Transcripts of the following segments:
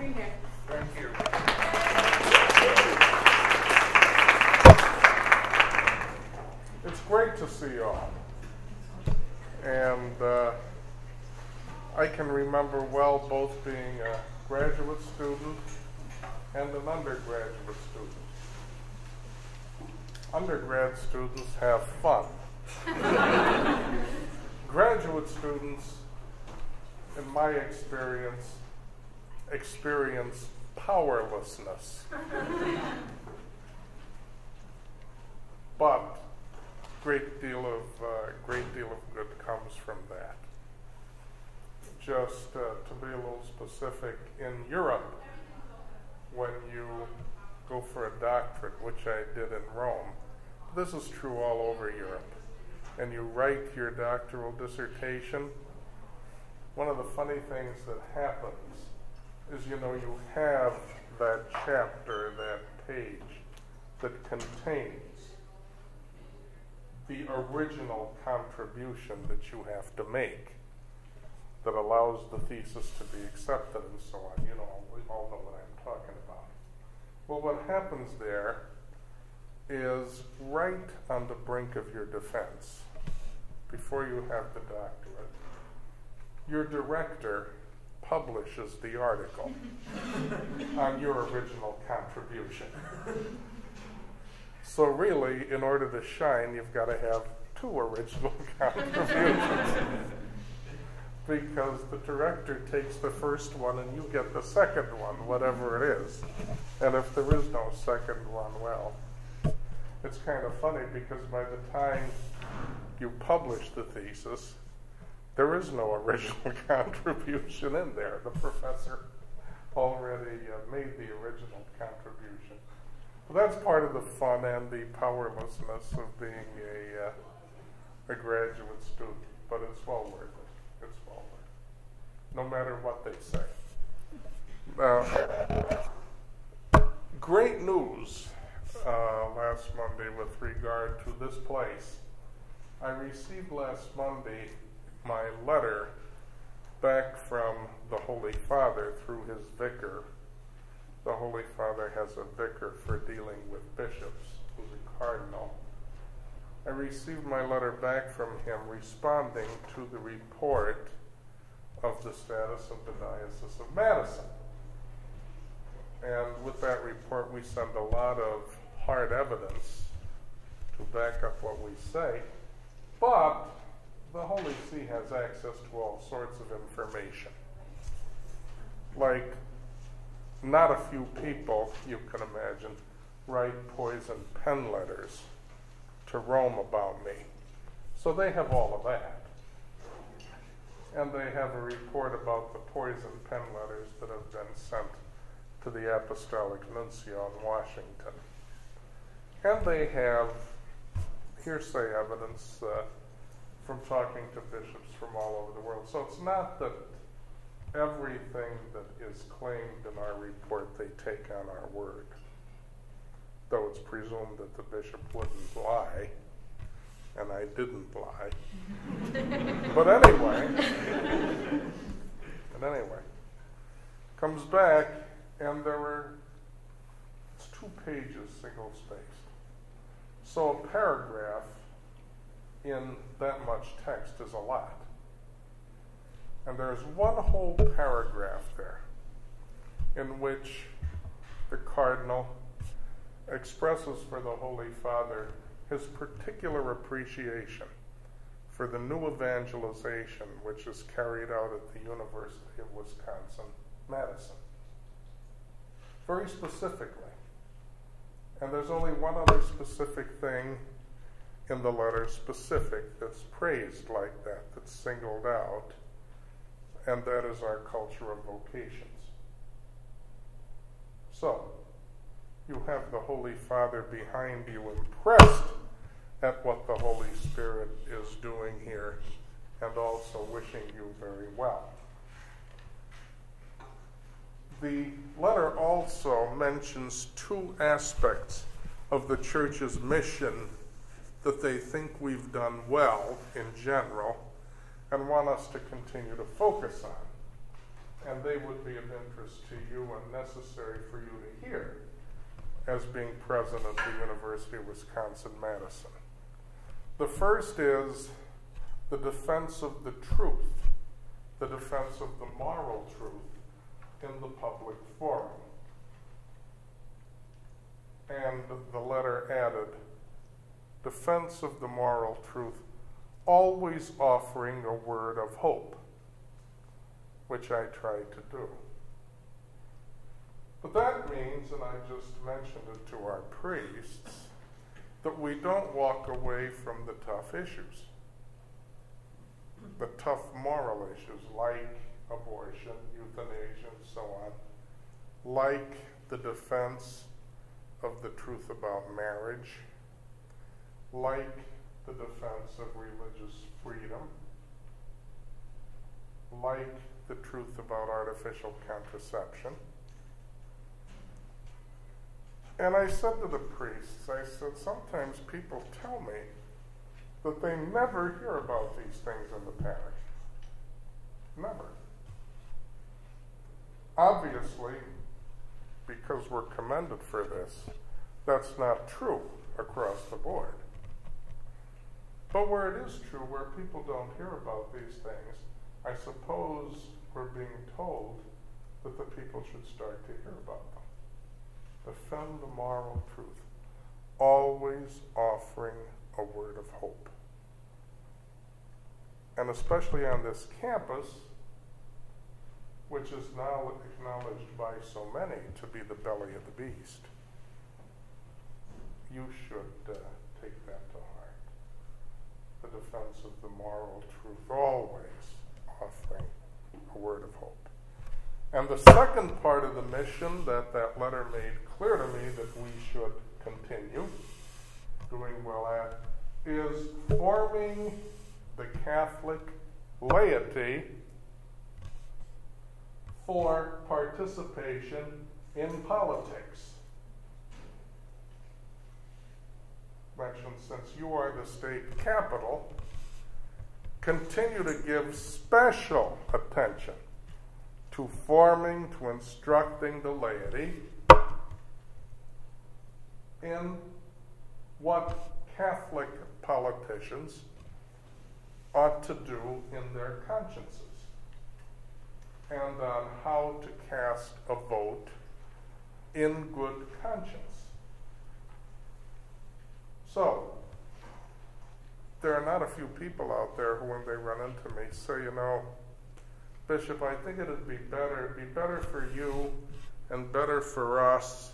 being here. Thank you. It's great to see you all. And I can remember well both being a graduate student and an undergraduate student. Undergrad students have fun. Graduate students, in my experience powerlessness. But great deal of good comes from that. Just to be a little specific, in Europe, when you go for a doctorate, which I did in Rome, this is true all over Europe, and you write your doctoral dissertation, one of the funny things that happens is, you have that chapter, that page, that contains the original contribution that you have to make that allows the thesis to be accepted and so on. We all know what I'm talking about. Well, what happens there is right on the brink of your defense, before you have the doctorate, your director publishes the article on your original contribution. So really, in order to shine, you've got to have two original contributions. Because the director takes the first one and you get the second one, whatever it is. And if there is no second one, well, it's kind of funny because by the time you publish the thesis, there is no original contribution in there. The professor already made the original contribution. Well, that's part of the fun and the powerlessness of being a graduate student, but it's well worth it. It's well worth it, no matter what they say. Great news last Monday with regard to this place. I received last Monday my letter back from the Holy Father through his vicar. The Holy Father has a vicar for dealing with bishops, who's a cardinal. I received my letter back from him responding to the report of the status of the Diocese of Madison. And with that report, we send a lot of hard evidence to back up what we say, but the Holy See has access to all sorts of information. Like, not a few people, you can imagine, write poison pen letters to Rome about me. So they have all of that. And they have a report about the poison pen letters that have been sent to the Apostolic Nuncio in Washington. And they have hearsay evidence from talking to bishops from all over the world. So it's not that everything that is claimed in our report they take on our word, though it's presumed that the bishop wouldn't lie, and I didn't lie. But anyway, comes back, and it's 2 pages, single-spaced. So a paragraph in that much text is a lot. And there's one whole paragraph there in which the cardinal expresses for the Holy Father his particular appreciation for the new evangelization which is carried out at the University of Wisconsin-Madison. Very specifically. And there's only one other specific thing in the letter, specific, that's praised like that, that's singled out, and that is our culture of vocations. So, you have the Holy Father behind you, impressed at what the Holy Spirit is doing here, and also wishing you very well. The letter also mentions 2 aspects of the Church's mission that they think we've done well in general and want us to continue to focus on. and they would be of interest to you and necessary for you to hear as being present at the University of Wisconsin-Madison. The first is the defense of the truth, the defense of the moral truth in the public forum. And the letter added, defense of the moral truth, always offering a word of hope, which I try to do. But that means, and I just mentioned it to our priests, that we don't walk away from the tough issues, the tough moral issues like abortion, euthanasia, and so on, like the defense of the truth about marriage, like the defense of religious freedom, like the truth about artificial contraception. And I said to the priests, I said, sometimes people tell me that they never hear about these things in the parish. Never. Obviously, because we're commended for this, that's not true across the board. But where it is true, where people don't hear about these things, I suppose we're being told that the people should start to hear about them. Defend the moral truth, always offering a word of hope. And especially on this campus, which is now acknowledged by so many to be the belly of the beast, you should take that to heart. The defense of the moral truth, always offering a word of hope. And the second part of the mission that letter made clear to me that we should continue doing well at is forming the Catholic laity for participation in politics. Mentioned, since you are the state capital, continue to give special attention to forming, to instructing the laity in what Catholic politicians ought to do in their consciences and on how to cast a vote in good conscience. So, there are not a few people out there who, when they run into me, say, you know, Bishop, I think it'd be better for you and better for us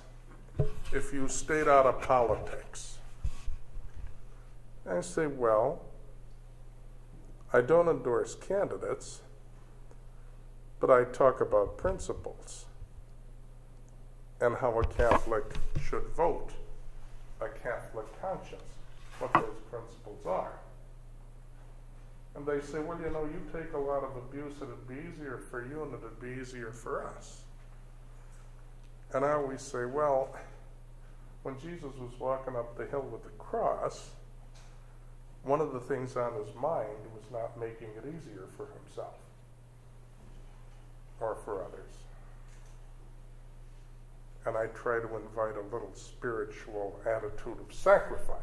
if you stayed out of politics. And I say, well, I don't endorse candidates, but I talk about principles and how a Catholic should vote, a Catholic conscience, what those principles are. And they say, well, you know, you take a lot of abuse, it'd be easier for you and it'd be easier for us. And I always say, well, when Jesus was walking up the hill with the cross, one of the things on his mind was not making it easier for himself or for others. And I try to invite a little spiritual attitude of sacrifice.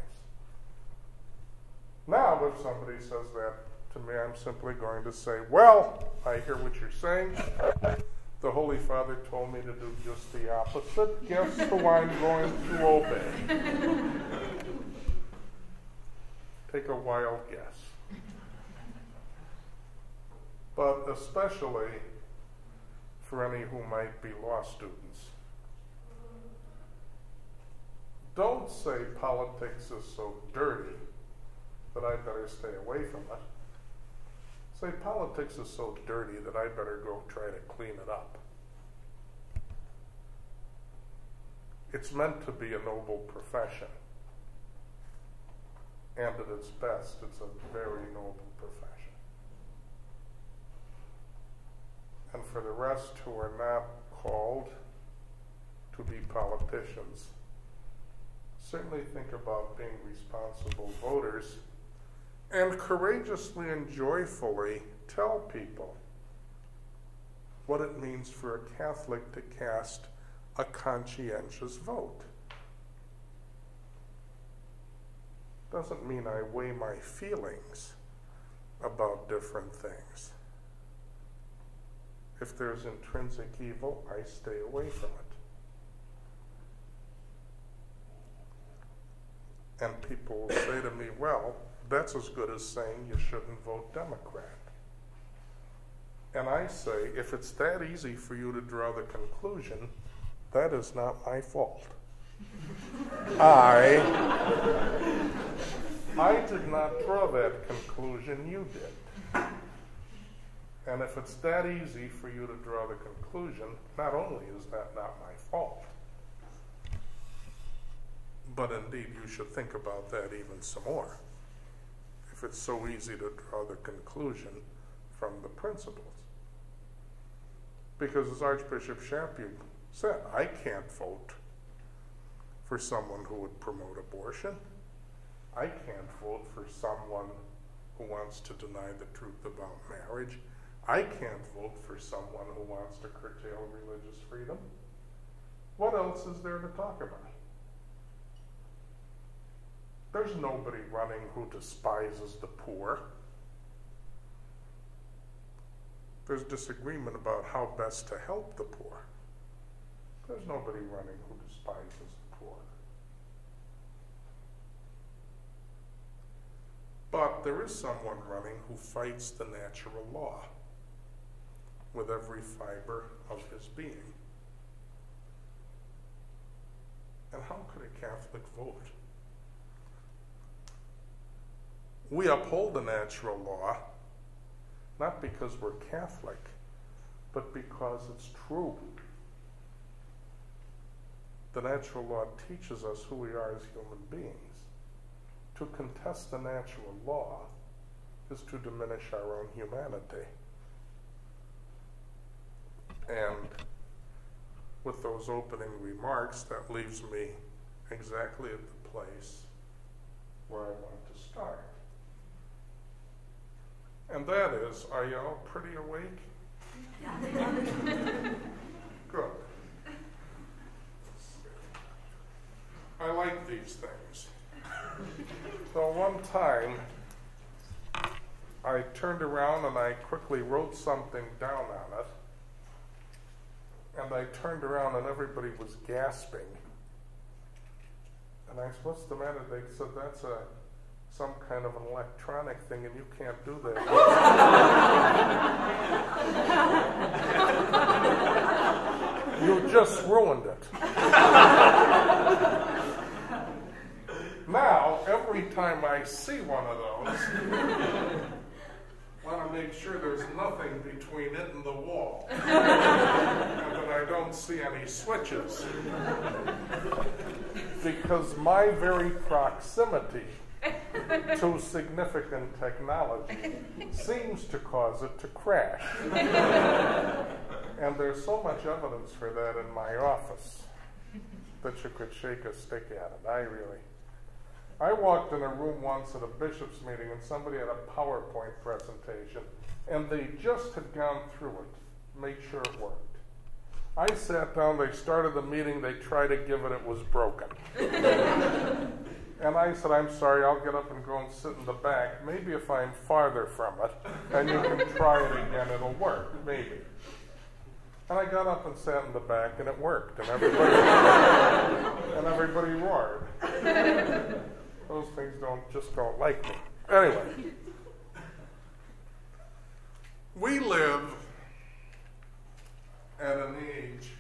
Now, if somebody says that to me, I'm simply going to say, well, I hear what you're saying. The Holy Father told me to do just the opposite. Guess who I'm going to obey? Take a wild guess. But especially for any who might be law students, don't say politics is so dirty that I better stay away from it. Say politics is so dirty that I better go try to clean it up. It's meant to be a noble profession. And at its best, it's a very noble profession. And for the rest who are not called to be politicians, certainly think about being responsible voters and courageously and joyfully tell people what it means for a Catholic to cast a conscientious vote. Doesn't mean I weigh my feelings about different things. If there's intrinsic evil, I stay away from it. And people will say to me, well, that's as good as saying you shouldn't vote Democrat. And I say, if it's that easy for you to draw the conclusion, that is not my fault. I did not draw that conclusion, you did. And if it's that easy for you to draw the conclusion, not only is that not my fault, but indeed you should think about that even some more. If it's so easy to draw the conclusion from the principles. Because as Archbishop Chaput said, I can't vote for someone who would promote abortion. I can't vote for someone who wants to deny the truth about marriage. I can't vote for someone who wants to curtail religious freedom. What else is there to talk about? There's nobody running who despises the poor. There's disagreement about how best to help the poor. There's nobody running who despises the poor. But there is someone running who fights the natural law with every fiber of his being. And how could a Catholic vote? We uphold the natural law, not because we're Catholic, but because it's true. The natural law teaches us who we are as human beings. To contest the natural law is to diminish our own humanity. And with those opening remarks, that leaves me exactly at the place where I want to start. And that is, are you all pretty awake? Good. I like these things. So one time, I turned around and I quickly wrote something down on it. And I turned around and everybody was gasping. And I said, what's the matter? They said, that's some kind of an electronic thing and you can't do that. You just ruined it. Now, every time I see one of those, I want to make sure there's nothing between it and the wall. And that I don't see any switches. Because my very proximity to significant technology seems to cause it to crash. And there's so much evidence for that in my office that you could shake a stick at it. I walked in a room once at a bishop's meeting and somebody had a PowerPoint presentation and they just had gone through it, made sure it worked. I sat down, they started the meeting, they tried to give it, it was broken. And I said, I'm sorry, I'll get up and go and sit in the back. Maybe if I'm farther from it and you can try it again, it'll work, maybe. And I got up and sat in the back and it worked and everybody roared. Those things just don't like me. Anyway, we live at an age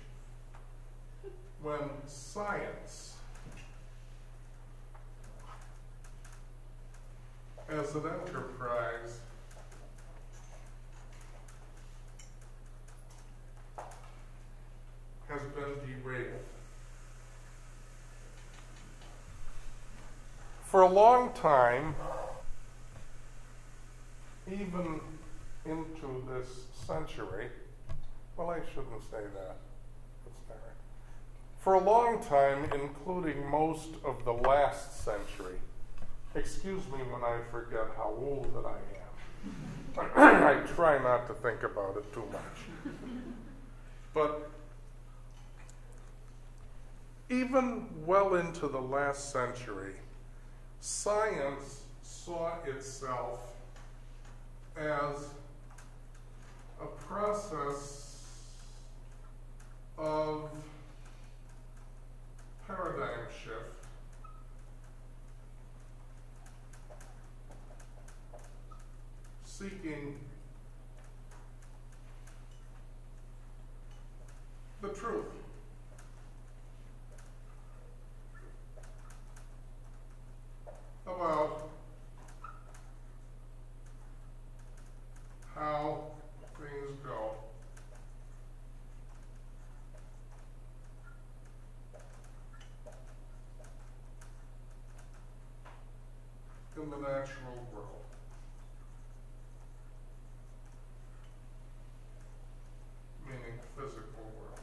when science as an enterprise has been derailed. For a long time, even into this century, well, I shouldn't say that. That's not right. For a long time, including most of the last century, excuse me when I forget how old that I am. I try not to think about it too much. But even well into the last century, science saw itself as a process of paradigm shift seeking the truth. About how things go in the natural world. Meaning physical world.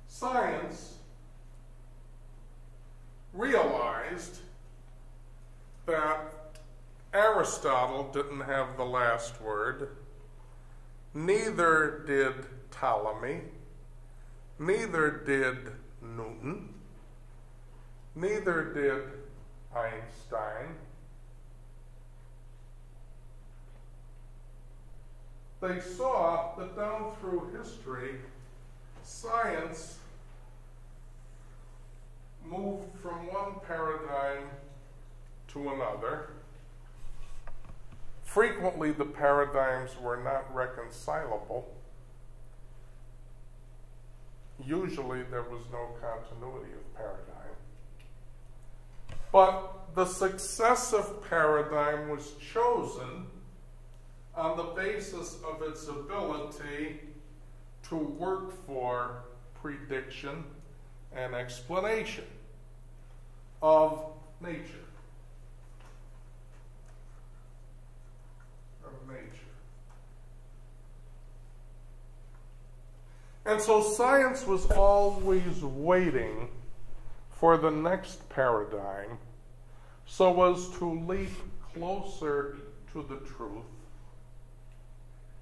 Science realized that Aristotle didn't have the last word, neither did Ptolemy, neither did Newton, neither did Einstein. They saw that down through history, science moved from one paradigm to another. Frequently, the paradigms were not reconcilable. Usually, there was no continuity of paradigm. But the successive paradigm was chosen on the basis of its ability to work for prediction and explanation of nature. And so science was always waiting for the next paradigm so as to leap closer to the truth.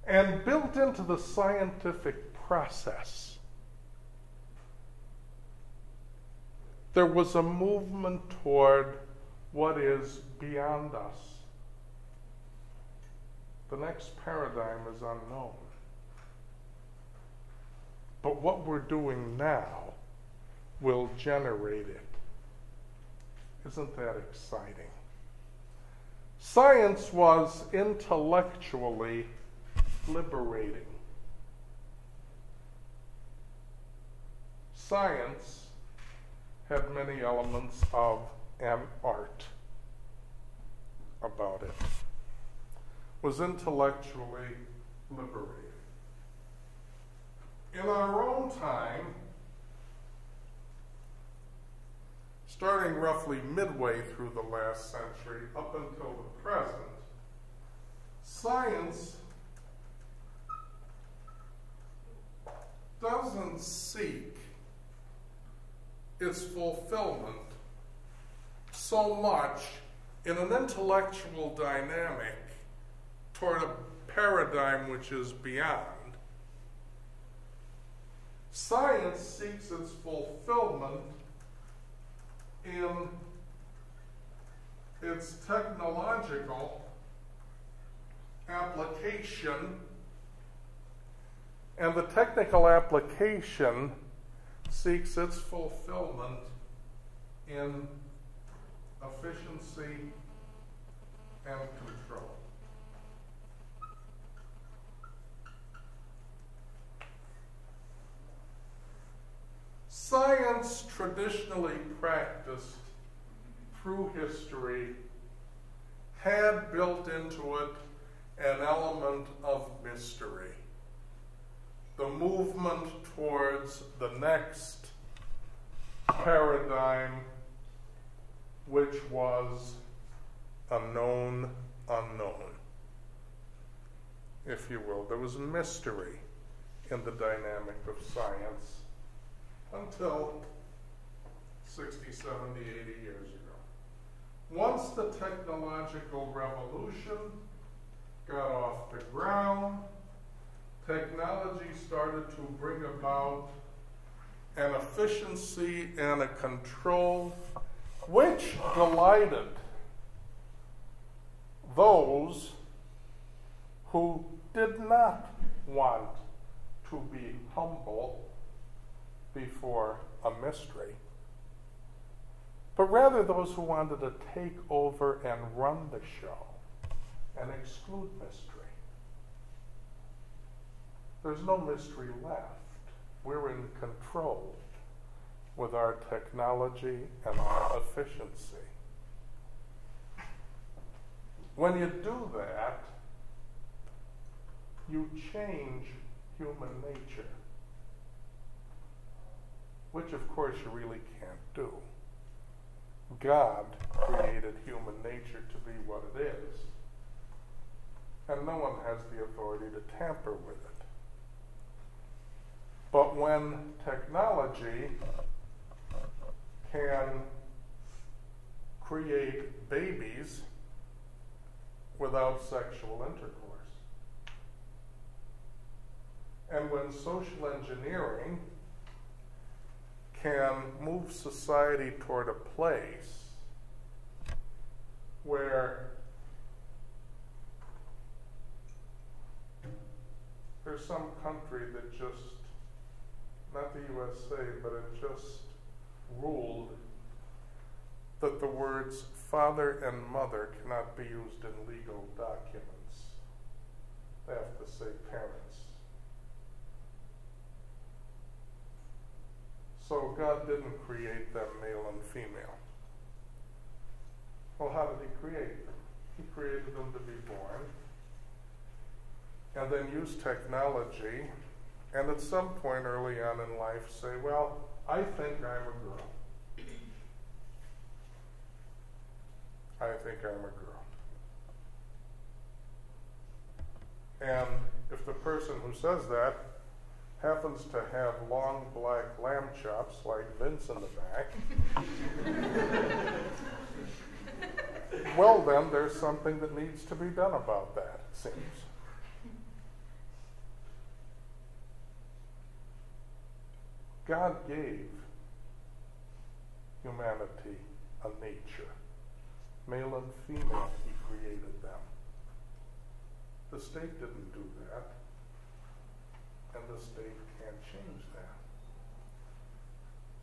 And built into the scientific process, there was a movement toward what is beyond us. The next paradigm is unknown. But what we're doing now will generate it. Isn't that exciting? Science was intellectually liberating. Science had many elements of an art about it. Was intellectually liberating. In our own time, starting roughly midway through the last century up until the present, science doesn't seek its fulfillment so much in an intellectual dynamic toward a paradigm which is beyond. Science seeks its fulfillment in its technological application, and the technical application seeks its fulfillment in efficiency and control. Science traditionally practiced through history had built into it an element of mystery. The movement towards the next paradigm, which was a known unknown, if you will. There was mystery in the dynamic of science until 60, 70, 80 years ago. Once the technological revolution got off the ground, technology started to bring about an efficiency and a control which delighted those who did not want to be humble before a mystery, but rather those who wanted to take over and run the show and exclude mystery. There's no mystery left. We're in control with our technology and our efficiency. When you do that, you change human nature, which of course you really can't do. God created human nature to be what it is, and no one has the authority to tamper with it. But when technology can create babies without sexual intercourse, and when social engineering can move society toward a place where there's some country that just, not the USA, but it just ruled that the words father and mother cannot be used in legal documents. They have to say parents. So God didn't create them male and female. Well, how did he create them? He created them to be born, and then use technology, and at some point early on in life say, well, I think I'm a girl. I think I'm a girl. And if the person who says that happens to have long black lamb chops like Vince in the back, well then there's something that needs to be done about that, it seems. God gave humanity a nature. Male and female, he created them. The state didn't do that, and the state can't change that.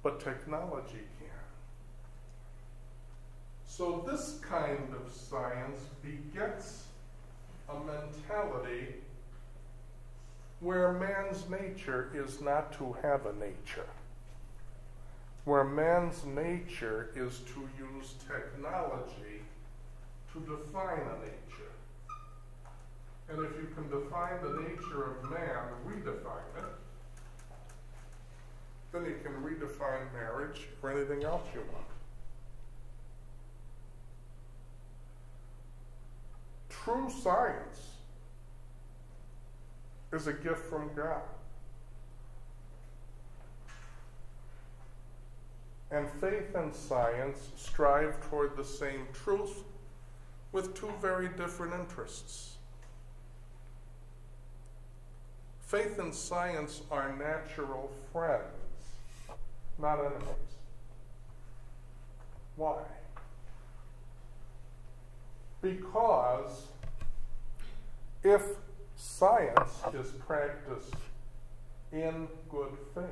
But technology can. So this kind of science begets a mentality where man's nature is not to have a nature, where man's nature is to use technology to define a nature. And if you can define the nature of man, redefine it, then you can redefine marriage or anything else you want. True science is a gift from God. And faith and science strive toward the same truth with two very different interests. Faith and science are natural friends, not enemies. Why? Because if science is practiced in good faith,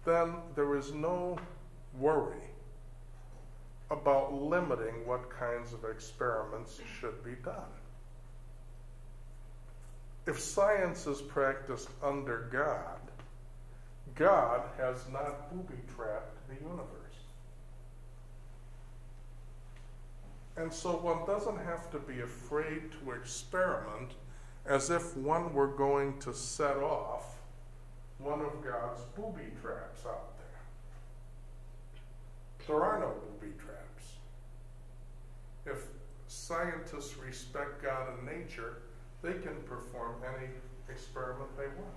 then there is no worry about limiting what kinds of experiments should be done. If science is practiced under God, God has not booby-trapped the universe. And so one doesn't have to be afraid to experiment as if one were going to set off one of God's booby traps out there. There are no booby traps. If scientists respect God and nature, they can perform any experiment they want.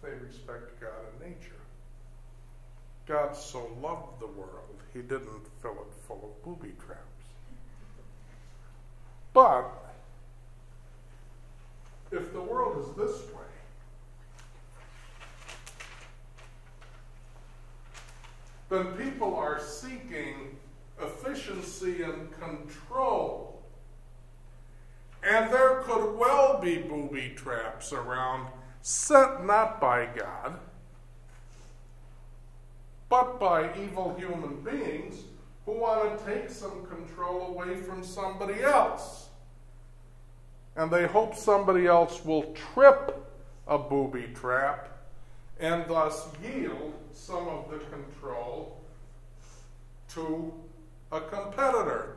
They respect God and nature. God so loved the world, he didn't fill it full of booby traps. But if the world is this way, then people are seeking efficiency and control. And there could well be booby traps around, set not by God, but by evil human beings who want to take some control away from somebody else. And they hope somebody else will trip a booby trap and thus yield some of the control to a competitor.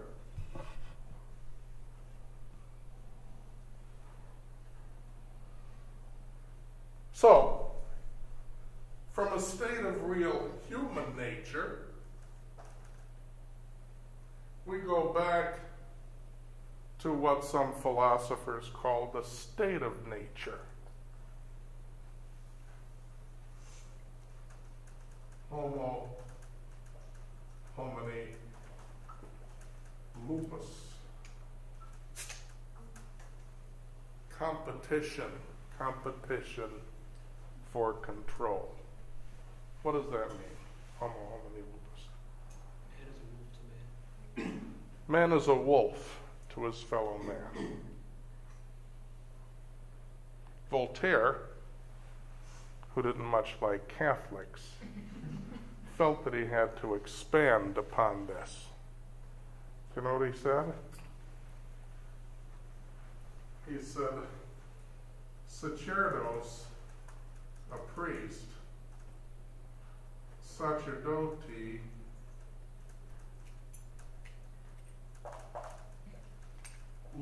So, from a state of real human nature, we go back to what some philosophers call the state of nature. Homo homini lupus. Competition for control. What does that mean? Homo homini lupus. Man is a wolf to his fellow man. Voltaire, who didn't much like Catholics, felt that he had to expand upon this. Do you know what he said? He said, sacerdos, a priest, sacerdoti,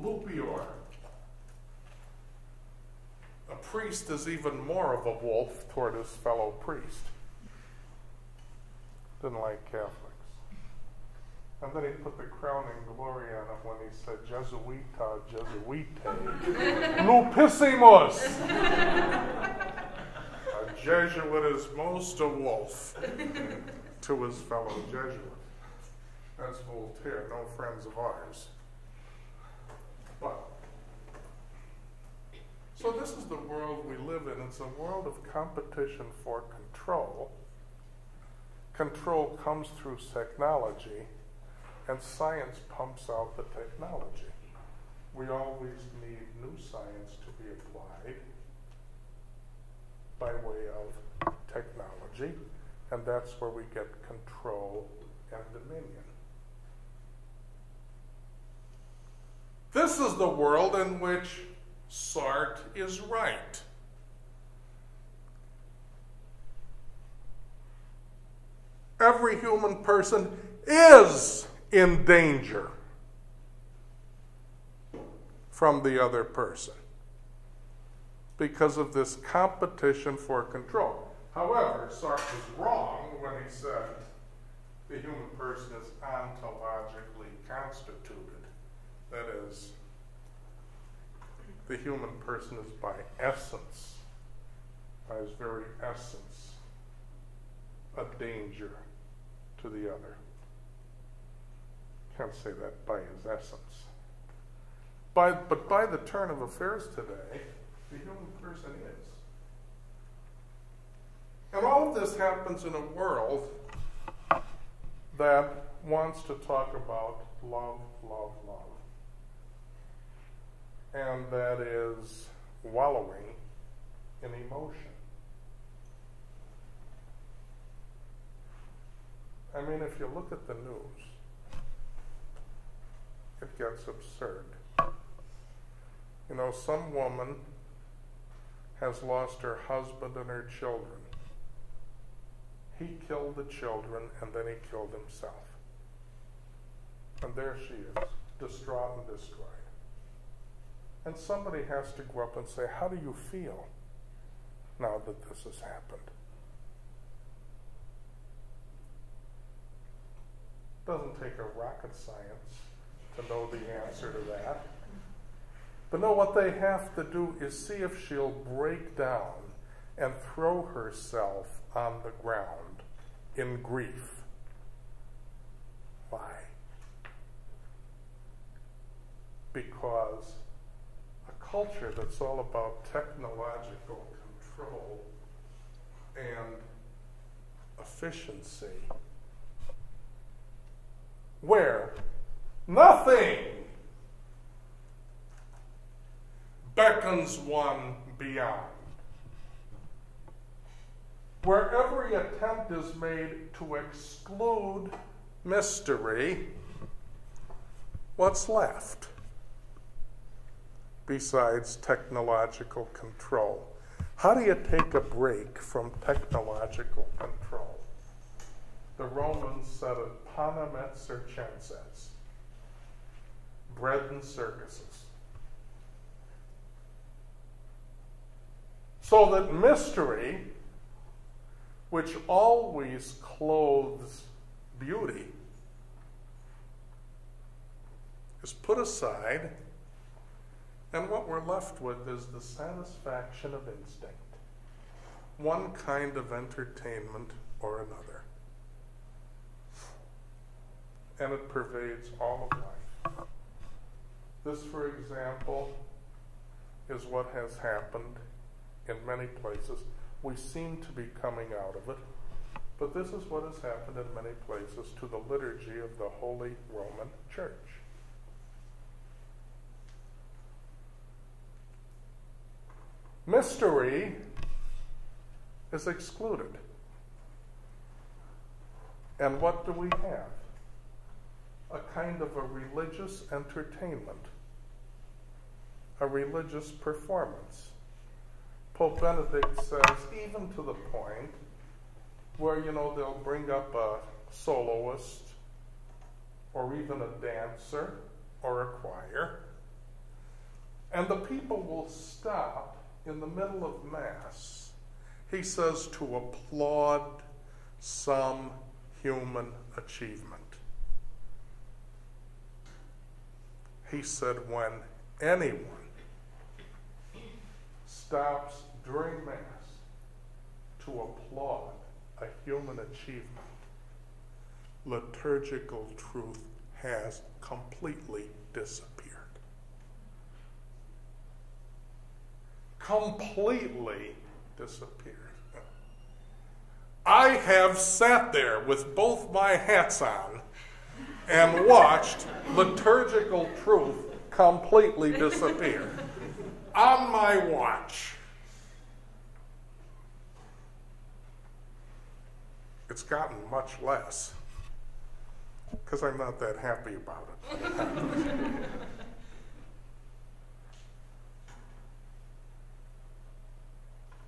lupior. A priest is even more of a wolf toward his fellow priest. Didn't like Catholics. And then he put the crowning glory on it when he said, Jesuita, Jesuite, lupissimus. A Jesuit is most a wolf to his fellow Jesuit. That's Voltaire, no friends of ours. But, so this is the world we live in. It's a world of competition for control. Control comes through technology, and science pumps out the technology. We always need new science to be applied by way of technology, and that's where we get control and dominion. This is the world in which Sartre is right. Every human person is in danger from the other person because of this competition for control. However, Sartre was wrong when he said the human person is ontologically constituted. That is, the human person is by essence, by his very essence, a danger to the other. Can't say that by his essence. But by the turn of affairs today, the human person is. And all of this happens in a world that wants to talk about love, love, love. And that is wallowing in emotion. I mean, if you look at the news, it gets absurd. You know, some woman has lost her husband and her children. He killed the children and then he killed himself. And there she is, distraught and destroyed. And somebody has to go up and say, how do you feel now that this has happened? Doesn't take a rocket science to know the answer to that. But no, what they have to do is see if she'll break down and throw herself on the ground in grief. Why? Because a culture that's all about technological control and efficiency, where nothing beckons one beyond, where every attempt is made to exclude mystery, what's left besides technological control? How do you take a break from technological control? The Romans said it, panem et circenses, bread and circuses. So that mystery, which always clothes beauty, is put aside, and what we're left with is the satisfaction of instinct, one kind of entertainment or another. And it pervades all of life. This, for example, is what has happened in many places. We seem to be coming out of it, but this is what has happened in many places to the liturgy of the Holy Roman Church. Mystery is excluded. And what do we have? A kind of a religious entertainment, a religious performance. Pope Benedict says, even to the point where, they'll bring up a soloist or even a dancer or a choir, and the people will stop in the middle of Mass, he says, to applaud some human achievement. He said, when anyone stops during Mass to applaud a human achievement, liturgical truth has completely disappeared. Completely disappeared. I have sat there with both my hats on and watched liturgical truth completely disappear on my watch. It's gotten much less because I'm not that happy about it.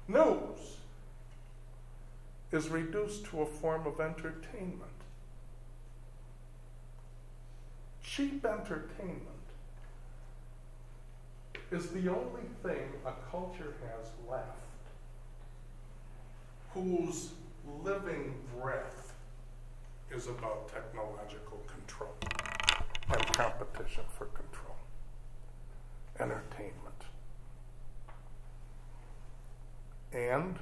News is reduced to a form of entertainment. Cheap entertainment is the only thing a culture has left whose living breath is about technological control and competition for control. Entertainment. And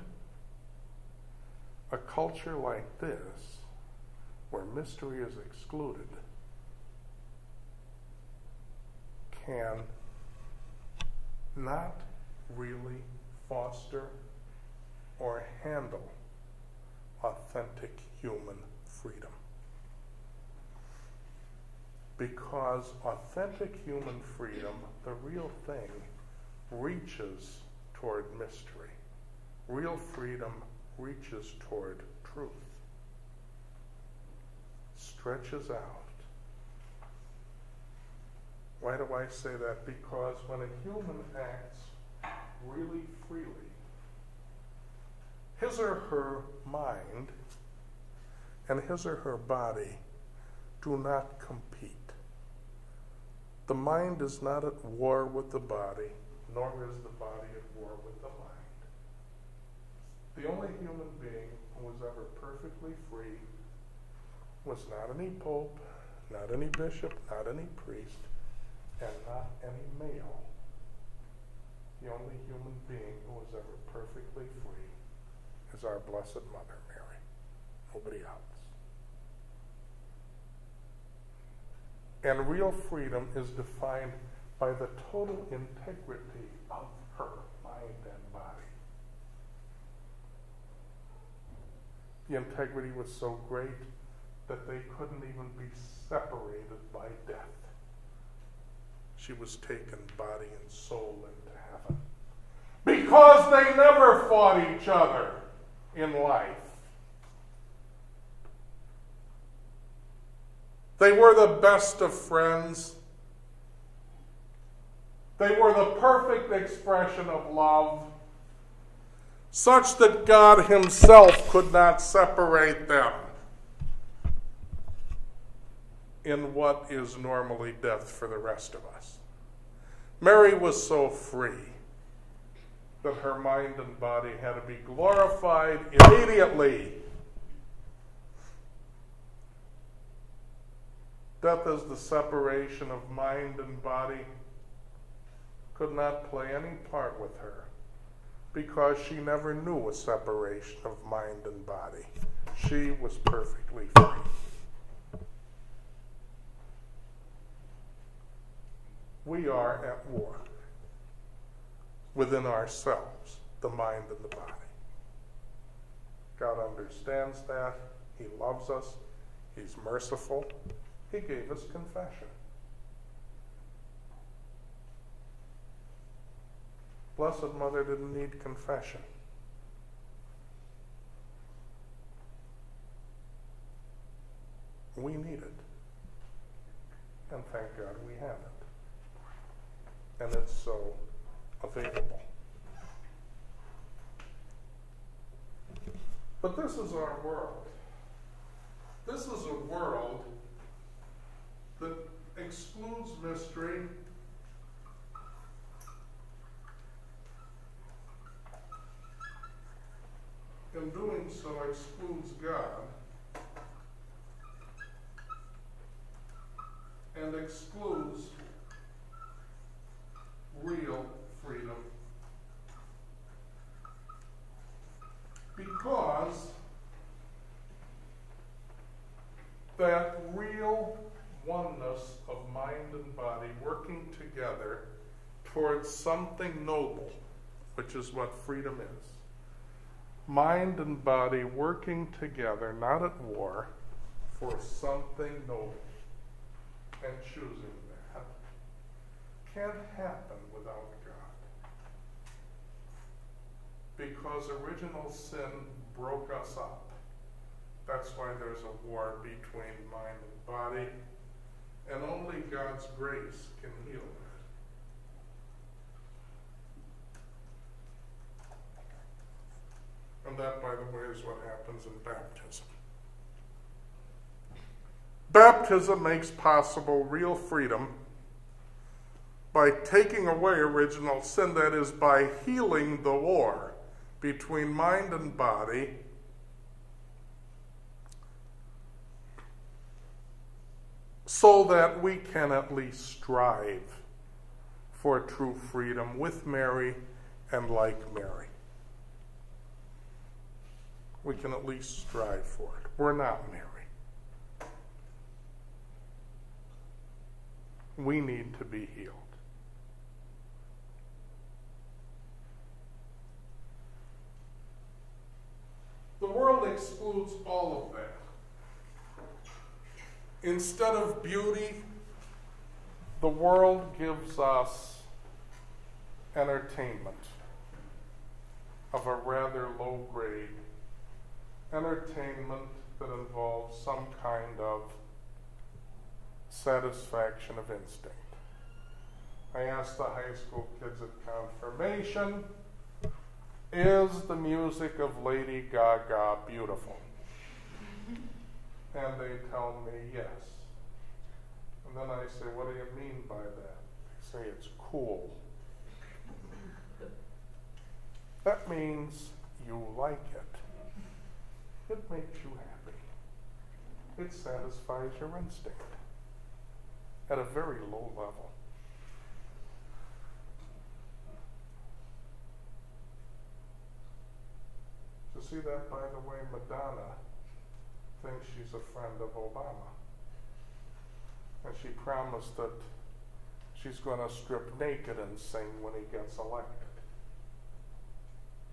a culture like this, where mystery is excluded, can not really foster or handle authentic human freedom. Because authentic human freedom, the real thing, reaches toward mystery. Real freedom reaches toward truth, stretches out. Why do I say that? Because when a human acts really freely, his or her mind and his or her body do not compete. The mind is not at war with the body, nor is the body at war with the mind. The only human being who was ever perfectly free was not any pope, not any bishop, not any priest, and not any male. The only human being who was ever perfectly free is our Blessed Mother, Mary. Nobody else. And real freedom is defined by the total integrity of her mind and body. The integrity was so great that they couldn't even be separated by death. She was taken body and soul into heaven. Because they never fought each other in life. They were the best of friends. They were the perfect expression of love, such that God himself could not separate them in what is normally death for the rest of us. Mary was so free that her mind and body had to be glorified immediately. Death as the separation of mind and body could not play any part with her, because she never knew a separation of mind and body. She was perfectly free. We are at war within ourselves, the mind and the body. God understands that. He loves us. He's merciful. He gave us confession. Blessed Mother didn't need confession. We need it. And thank God we have it. And it's so available. But this is our world. This is a world that excludes mystery, in doing so excludes God, and excludes real freedom. Because that real oneness of mind and body working together towards something noble, which is what freedom is. Mind and body working together, not at war, for something noble, and choosing that can't happen without God. Because original sin broke us up. That's why there's a war between mind and body, and only God's grace can heal it. And that, by the way, is what happens in baptism. Baptism makes possible real freedom by taking away original sin, that is, by healing the war between mind and body, so that we can at least strive for true freedom with Mary and like Mary. We can at least strive for it. We're not Mary. We need to be healed. The world excludes all of that. Instead of beauty, the world gives us entertainment of a rather low grade, entertainment that involves some kind of satisfaction of instinct. I asked the high school kids at confirmation, is the music of Lady Gaga beautiful? And they tell me yes. And then I say, what do you mean by that? They say it's cool. That means you like it. It makes you happy. It satisfies your instinct at a very low level. You see that, by the way, Madonna thinks she's a friend of Obama. And she promised that she's going to strip naked and sing when he gets elected.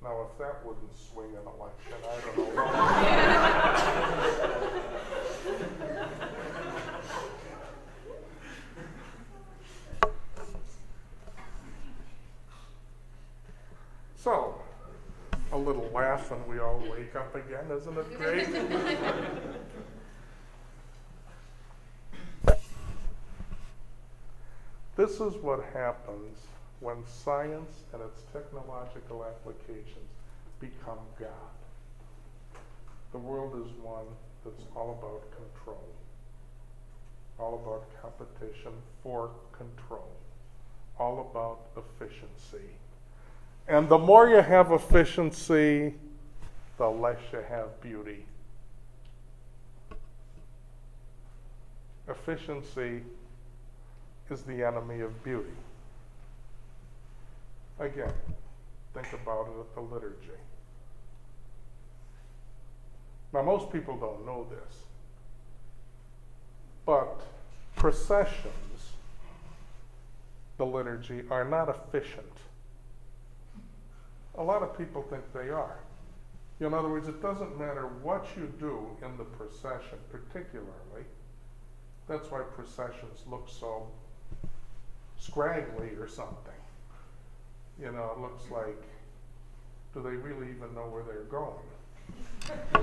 Now, if that wouldn't swing an election, I don't know what. So, a little laugh and we all wake up again, isn't it great? This is what happens when science and its technological applications become God. The world is one that's all about control, all about competition for control, all about efficiency. And the more you have efficiency, the less you have beauty. Efficiency is the enemy of beauty. Again, think about it at the liturgy. Now, most people don't know this, but processions, the liturgy, are not efficient. A lot of people think they are. In other words, it doesn't matter what you do in the procession, particularly. That's why processions look so scraggly or something. You know, it looks like, do they really even know where they're going?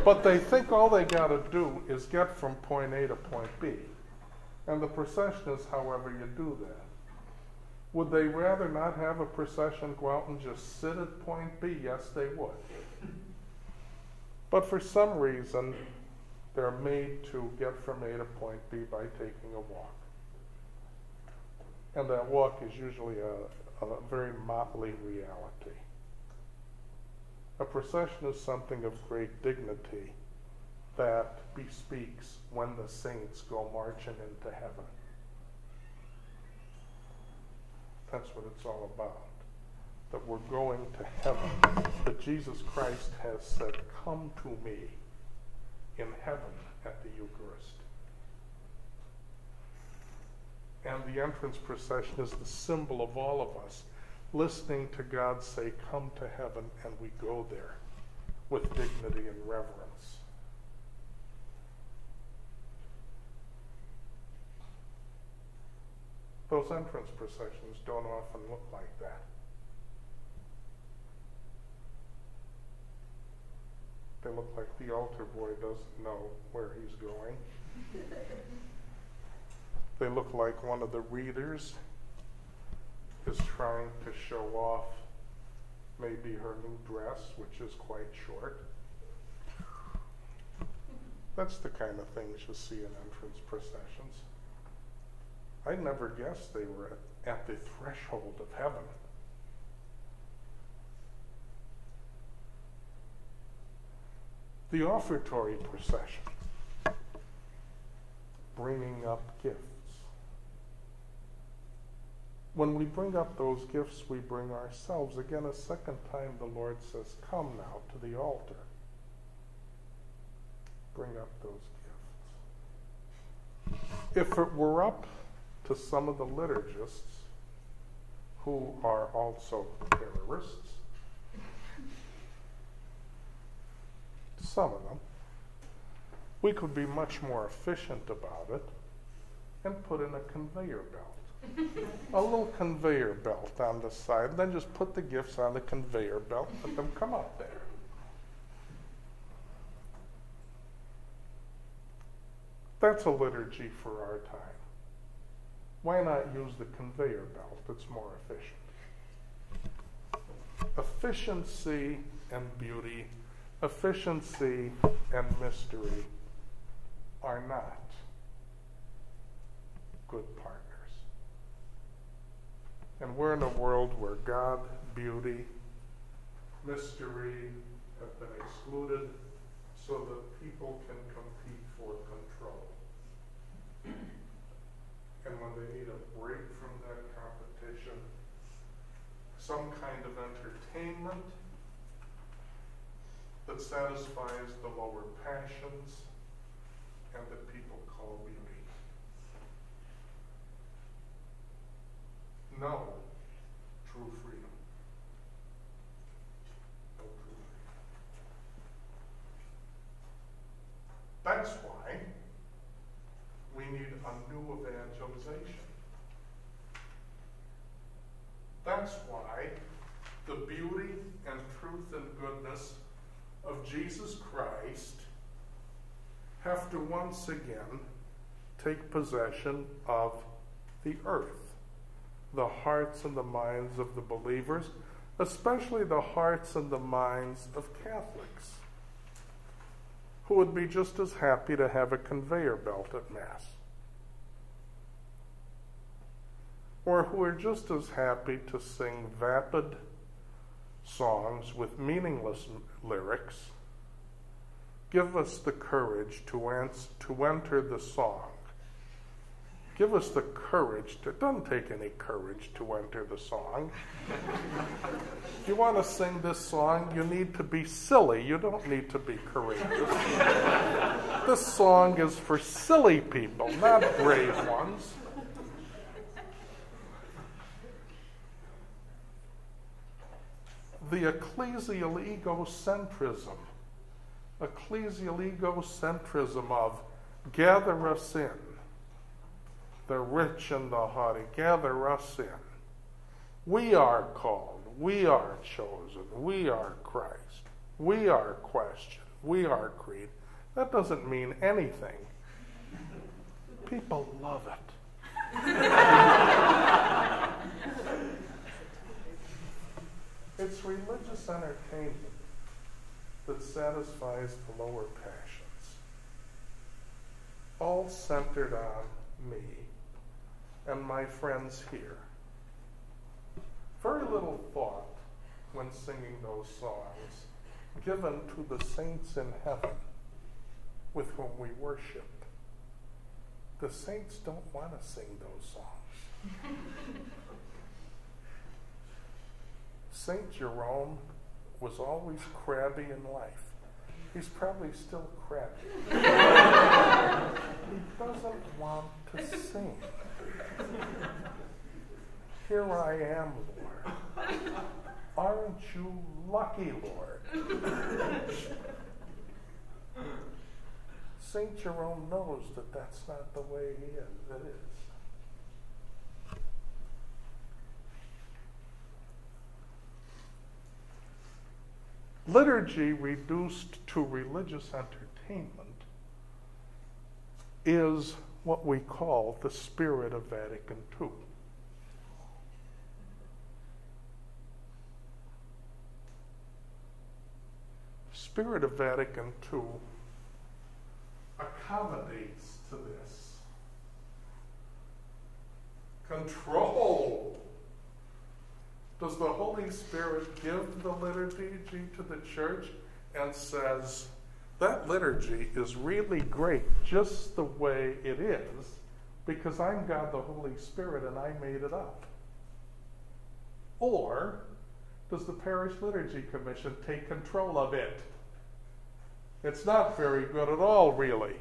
But they think all they got to do is get from point A to point B. And the procession is however you do that. Would they rather not have a procession go out and just sit at point B? Yes, they would. But for some reason, they're made to get from A to point B by taking a walk. And that walk is usually a very motley reality. A procession is something of great dignity that bespeaks when the saints go marching into heaven. That's what it's all about. That we're going to heaven. That Jesus Christ has said, "Come to me," in heaven at the Eucharist. And the entrance procession is the symbol of all of us listening to God say, "Come to heaven," and we go there with dignity and reverence. Those entrance processions don't often look like that. They look like the altar boy doesn't know where he's going. They look like one of the readers is trying to show off maybe her new dress, which is quite short. That's the kind of things you see in entrance processions. I never guessed they were at the threshold of heaven. The offertory procession, bringing up gifts. When we bring up those gifts, we bring ourselves. Again, a second time the Lord says, "Come now to the altar." Bring up those gifts. If it were up to some of the liturgists, who are also terrorists, some of them, we could be much more efficient about it and put in a conveyor belt. A little conveyor belt on the side, then just put the gifts on the conveyor belt, let them come out there. That's a liturgy for our time. Why not use the conveyor belt? It's more efficient. Efficiency and beauty, efficiency and mystery are not good partners. And we're in a world where God, beauty, mystery have been excluded so that people can compete for control. And when they need a break from that competition, some kind of entertainment that that satisfies the lower passions and that people call beauty. No true freedom. No true freedom. That's why we need a new evangelization. That's why the beauty and truth and goodness of Jesus Christ have to once again take possession of the earth, the hearts and the minds of the believers, especially the hearts and the minds of Catholics, who would be just as happy to have a conveyor belt at Mass, or who are just as happy to sing vapid songs with meaningless lyrics. Give us the courage to enter the song. Give us the courage to, it doesn't take any courage to enter the song. If you want to sing this song, you need to be silly. You don't need to be courageous. This song is for silly people, not brave ones. The ecclesial egocentrism of gather us in, the rich and the haughty, gather us in. We are called, we are chosen, we are Christ, we are questioned, we are creed. That doesn't mean anything. People love it. It's religious entertainment that satisfies the lower passions, all centered on me and my friends here. Very little thought when singing those songs given to the saints in heaven with whom we worship. The saints don't want to sing those songs. Saint Jerome was always crabby in life. He's probably still crabby. He doesn't want to sing. Here I am, Lord. Aren't you lucky, Lord? Saint Jerome knows that that's not the way he is. It is. Liturgy reduced to religious entertainment is what we call the spirit of Vatican II. The spirit of Vatican II accommodates to this. Control. Does the Holy Spirit give the liturgy to the church and says, that liturgy is really great just the way it is because I'm God the Holy Spirit and I made it up? Or does the Parish Liturgy Commission take control of it? It's not very good at all, really.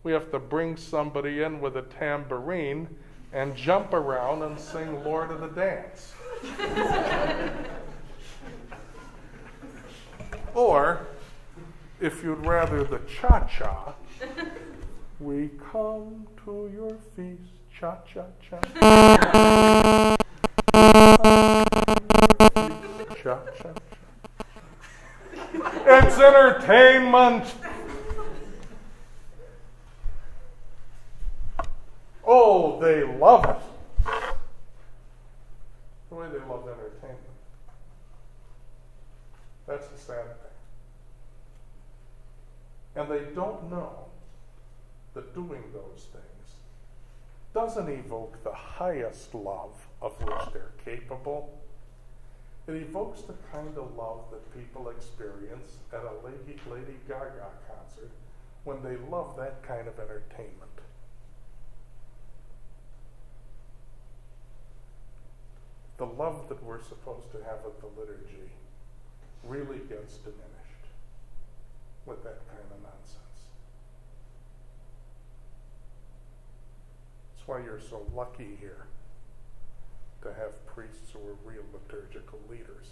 We have to bring somebody in with a tambourine and jump around and sing Lord of the Dance. Or, if you'd rather the cha-cha, we come to your feast, cha-cha-cha. Cha-cha-cha. It's entertainment! Oh, they love it. The way they love entertainment. That's the sad thing. And they don't know that doing those things doesn't evoke the highest love of which they're capable. It evokes the kind of love that people experience at a Lady Gaga concert when they love that kind of entertainment. the love that we're supposed to have at the liturgy really gets diminished with that kind of nonsense. That's why you're so lucky here to have priests who are real liturgical leaders.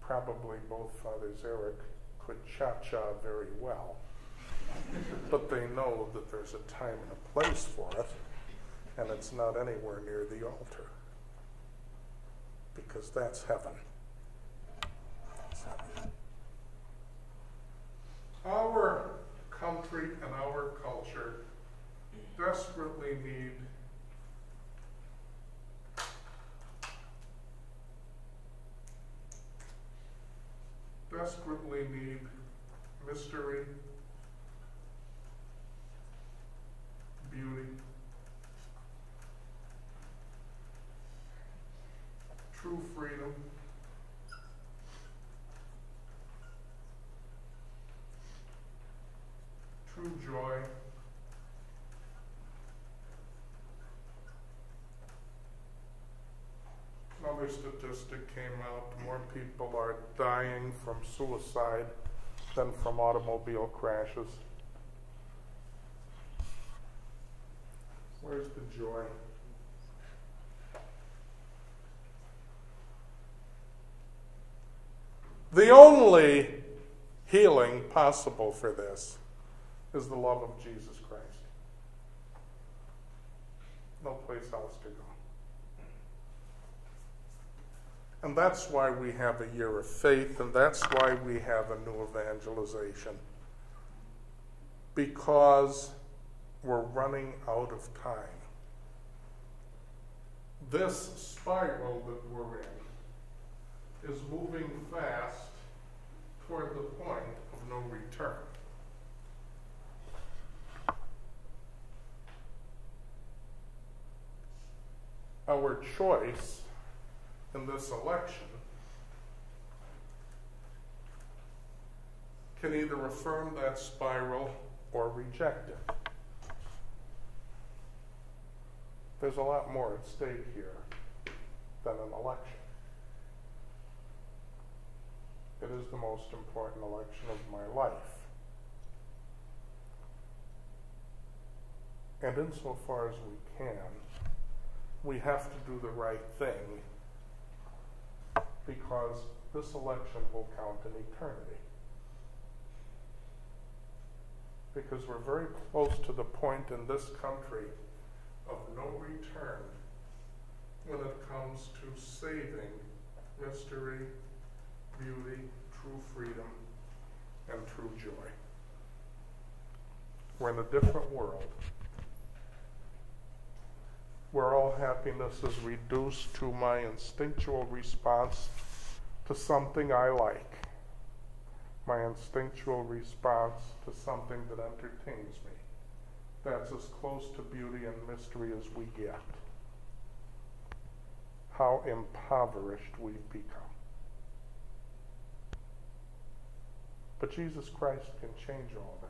Probably both Fathers Eric could cha-cha very well, but they know that there's a time and a place for it, and it's not anywhere near the altar, because that's heaven. That's heaven. Our country and our culture desperately need mystery, beauty, true freedom, true joy, another statistic came out, more people are dying from suicide than from automobile crashes. Where's the joy? The only healing possible for this is the love of Jesus Christ. No place else to go. And that's why we have a year of faith, and that's why we have a new evangelization. Because we're running out of time. This spiral that we're in is moving fast toward the point of no return. Our choice in this election can either affirm that spiral or reject it. There's a lot more at stake here than an election. It is the most important election of my life. And insofar as we can, we have to do the right thing, because this election will count in eternity. Because we're very close to the point in this country of no return when it comes to saving mystery, beauty, true freedom, and true joy. We're in a different world where all happiness is reduced to my instinctual response to something I like, my instinctual response to something that entertains me. That's as close to beauty and mystery as we get. How impoverished we've become. But Jesus Christ can change all that.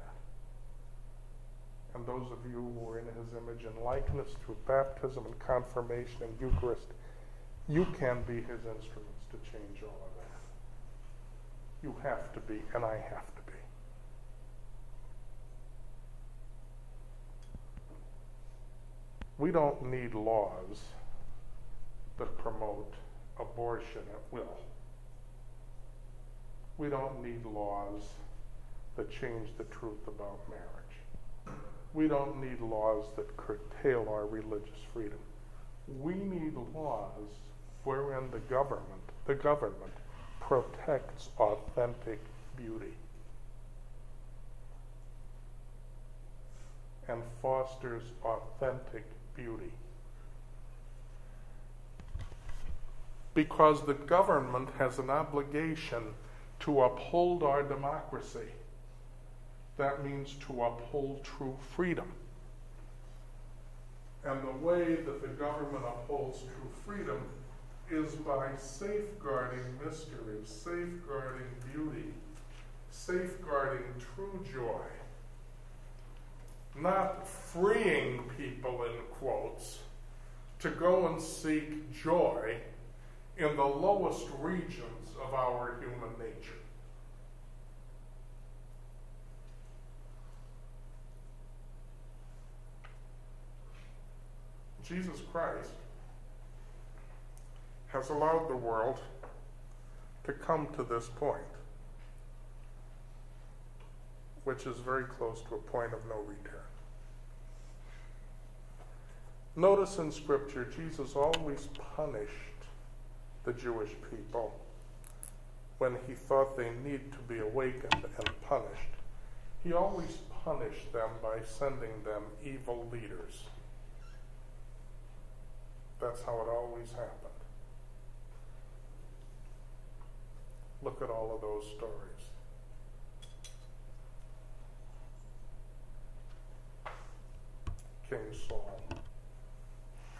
And those of you who are in his image and likeness through baptism and confirmation and Eucharist, you can be his instruments to change all of that. You have to be, and I have to be. We don't need laws that promote abortion at will. We don't need laws that change the truth about marriage. We don't need laws that curtail our religious freedom. We need laws wherein the government protects authentic beauty and fosters authentic beauty. Because the government has an obligation to uphold our democracy. That means to uphold true freedom. And the way that the government upholds true freedom is by safeguarding mystery, safeguarding beauty, safeguarding true joy, not freeing people, in quotes, to go and seek joy in the lowest regions of our human nature. Jesus Christ has allowed the world to come to this point, which is very close to a point of no return. Notice in Scripture, Jesus always punished the Jewish people when he thought they need to be awakened and punished. He always punished them by sending them evil leaders. That's how it always happened. Look at all of those stories. King Saul,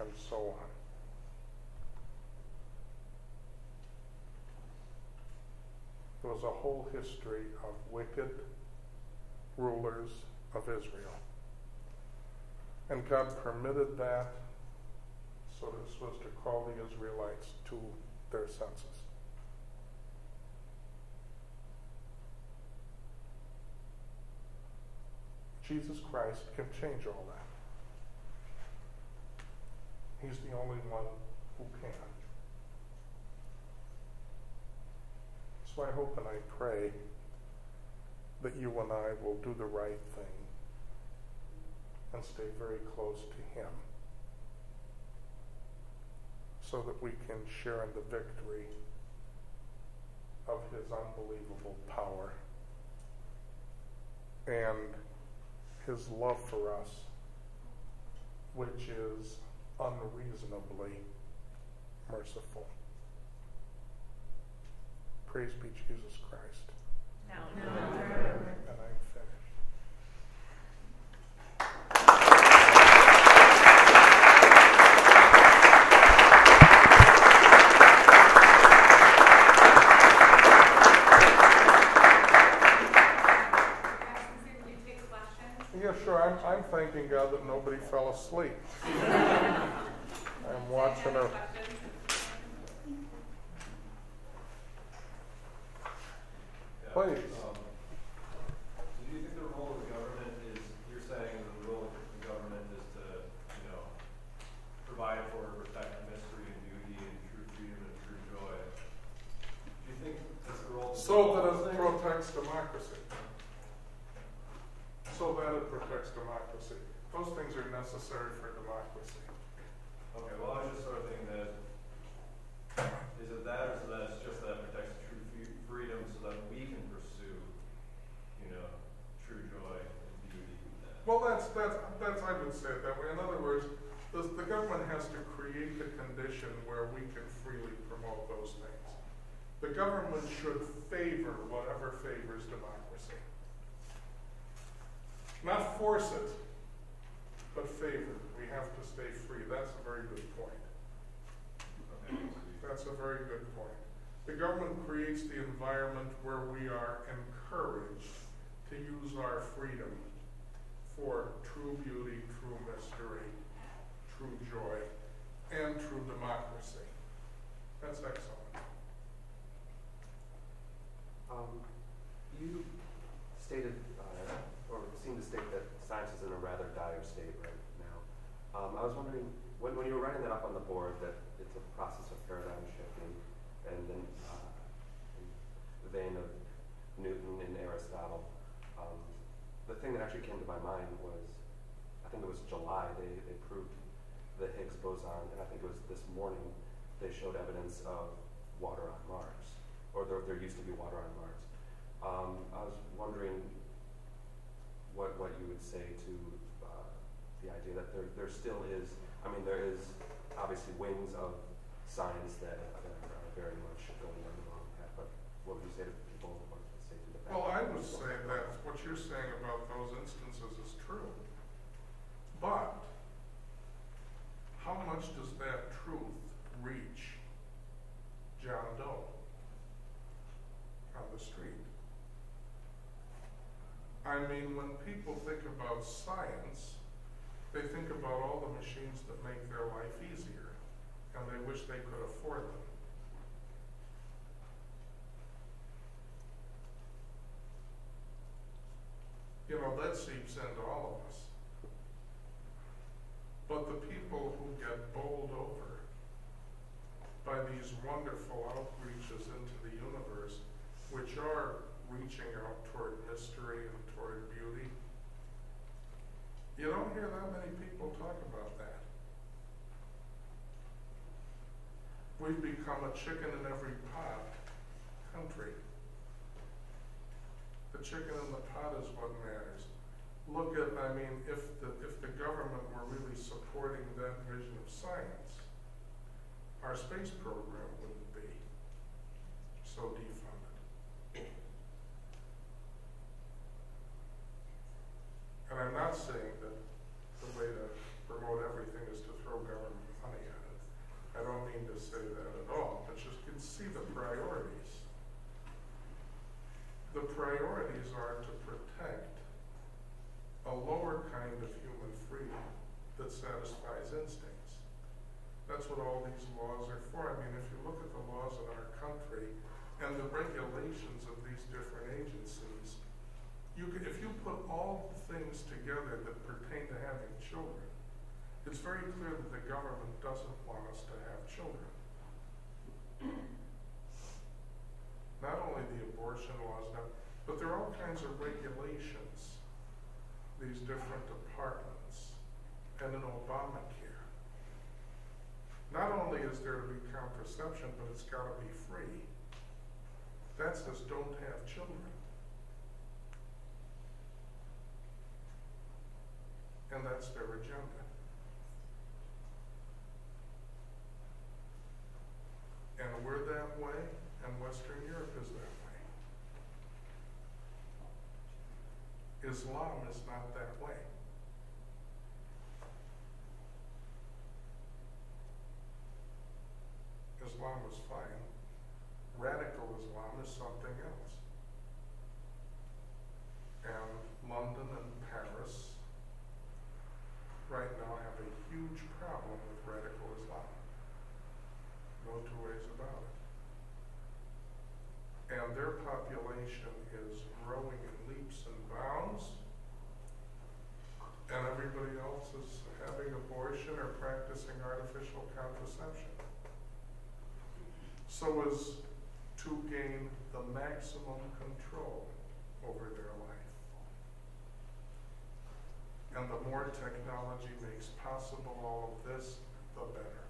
and so on. There was a whole history of wicked rulers of Israel. And God permitted that so this was to call the Israelites to their senses. Jesus Christ can change all that. He's the only one who can. So I hope and I pray that you and I will do the right thing and stay very close to Him so that we can share in the victory of His unbelievable power and His love for us, which is unreasonably merciful. Praise be Jesus Christ. No. And I'm finished. Yeah, sure. I'm thanking God that nobody fell asleep. I'm watching her. Please. Do you think the role of the government is, you're saying that the role of the government is to, provide for and protect mystery and beauty and true freedom and true joy? Do you think that's the role of the So that it protects democracy. So that it protects democracy. Those things are necessary for democracy. Okay, well, I was just sort of thinking that, is it that, or so that it's just that it protects true freedom so that we can pursue, true joy and beauty? Well, that's I would say it that way. In other words, the government has to create the condition where we can freely promote those things. The government should favor whatever favors democracy. Not force it, but favor. We have to stay free. That's a very good point. That's a very good point. The government creates the environment where we are encouraged to use our freedom for true beauty, true mystery, true joy, and true democracy. That's excellent. You stated, or seemed to state that science is in a rather dire state right now. I was wondering, when you were writing that up on the board, that it's a process of paradigm shifting, and then in the vein of Newton and Aristotle, the thing that actually came to my mind was, I think it was July, they proved the Higgs boson, and I think it was this morning they showed evidence of water on Mars, or there used to be water on Mars. I was wondering what you would say to the idea that there still is, there is obviously wings of science that are very much going on the wrong path, but what would you say to people, what would you say to the Well, I would say that what you're saying about those instances is true. But how much does that truth reach John Doe on the street? I I mean, when people think about science, they think about all the machines that make their life easier, and they wish they could afford them. You know, that seeps into all of us. But the people who get bowled over by these wonderful outreaches into the universe, which are reaching out toward mystery and toward beauty, you don't hear that many people talk about that. We've become a chicken in every pot country. The chicken in the pot is what matters. Look at, I mean, if the government were really supporting that vision of science, our space program wouldn't be so defunded. And I'm not saying that the way to promote everything is to throw government money at it. I don't mean to say that at all, but just can see the priorities. The priorities are to protect a lower kind of human freedom that satisfies instincts. That's what all these laws are for. I mean, if you look at the laws in our country and the regulations of these different agencies, if you put all the things together that pertain to having children, it's very clear that the government doesn't want us to have children. Not only the abortion laws, but there are all kinds of regulations, these different departments, and in Obamacare. Not only is there to be contraception, but it's got to be free. That says don't have children. And that's their agenda. And we're that way, and Western Europe is that way. Islam is not that way. Islam is fine. Radical Islam is something else. And London and Paris right now have a huge problem with radical Islam. No two ways about it. And their population is growing in leaps and bounds, and everybody else is having abortion or practicing artificial contraception, so as to gain the maximum control over their life. And the more technology makes possible all of this, the better.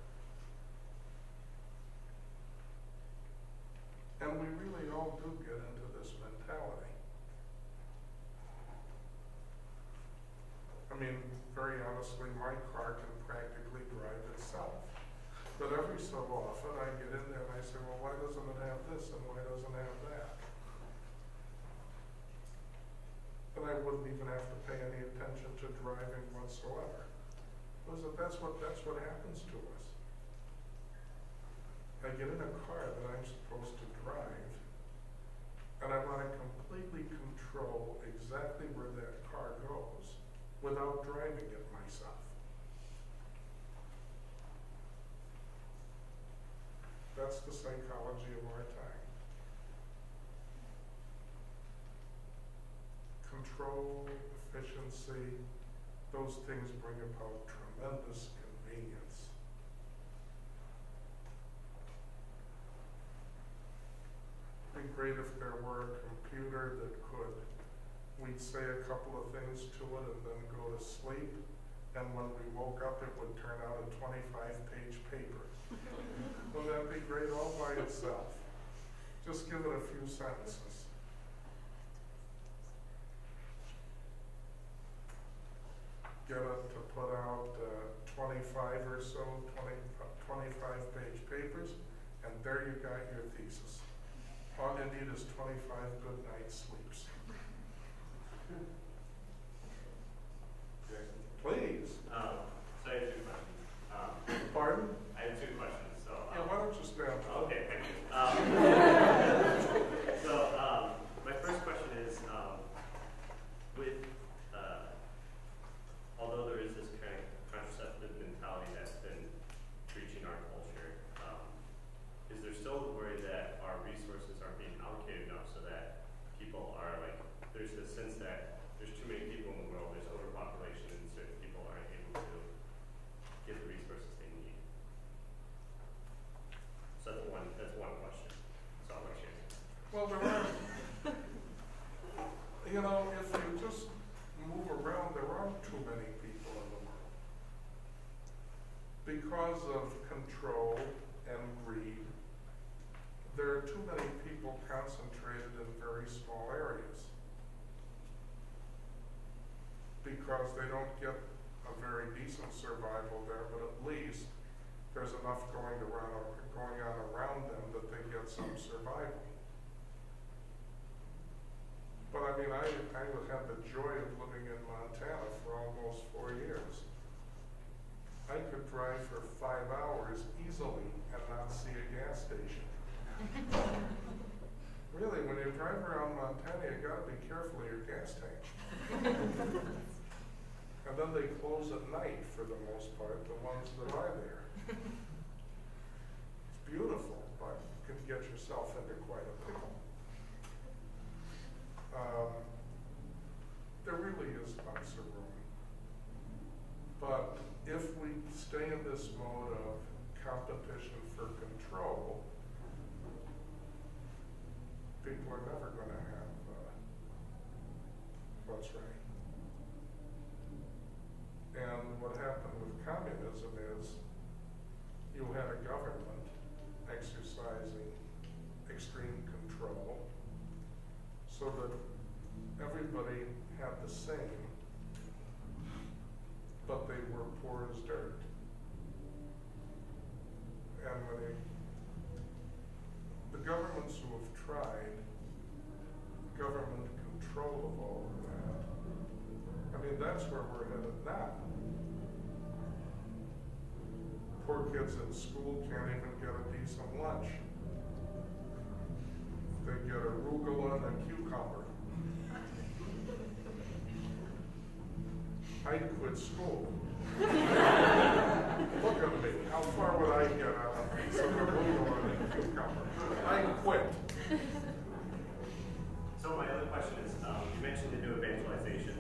And we really all do get into this mentality. I mean, very honestly, my car can practically drive itself. But every so often I get in there and I say, well, why doesn't it have this and why doesn't it have that? And I wouldn't even have to pay any attention to driving whatsoever. That's what happens to us. I get in a car that I'm supposed to drive, and I want to completely control exactly where that car goes without driving it myself. That's the psychology of our time. Control, efficiency, those things bring about tremendous convenience. It'd be great if there were a computer that could, we'd say a couple of things to it and then go to sleep, and when we woke up it would turn out a 25-page paper. Wouldn't that be great all by itself? Just give it a few sentences. Get it to put out 25 or so 25-page papers, and there you got your thesis. All you need is 25 good night's sleeps. Jason? Please. So I have two questions. Pardon? I have two questions. So Yeah, why don't you stand up? okay, thank you. So my first question is, with Well, there are, you know, if you just move around, there aren't too many people in the world. Because of control and greed, there are too many people concentrated in very small areas. Because they don't get a very decent survival there, but at least there's enough going on around them that they get some survival. But I mean, I had the joy of living in Montana for almost 4 years. I could drive for 5 hours easily and not see a gas station. Really, when you drive around Montana, you gotta be careful of your gas tank. And then they close at night for the most part, the ones that are there. It's beautiful, but you can get yourself into quite a pickle. There really is lots of room. But if we stay in this mode of competition for control, people are never going to have what's right. And what happened with communism is you had a government exercising extreme control so that everybody had the same, but they were poor as dirt. And when the governments who have tried government control of all of that, I mean, that's where we're headed now. Poor kids in school can't even get a decent lunch. They get arugula and a cucumber. I'd quit school. Look at me. How far would I get out of a piece of arugula and a cucumber? I'd quit. So my other question is, you mentioned the new evangelization,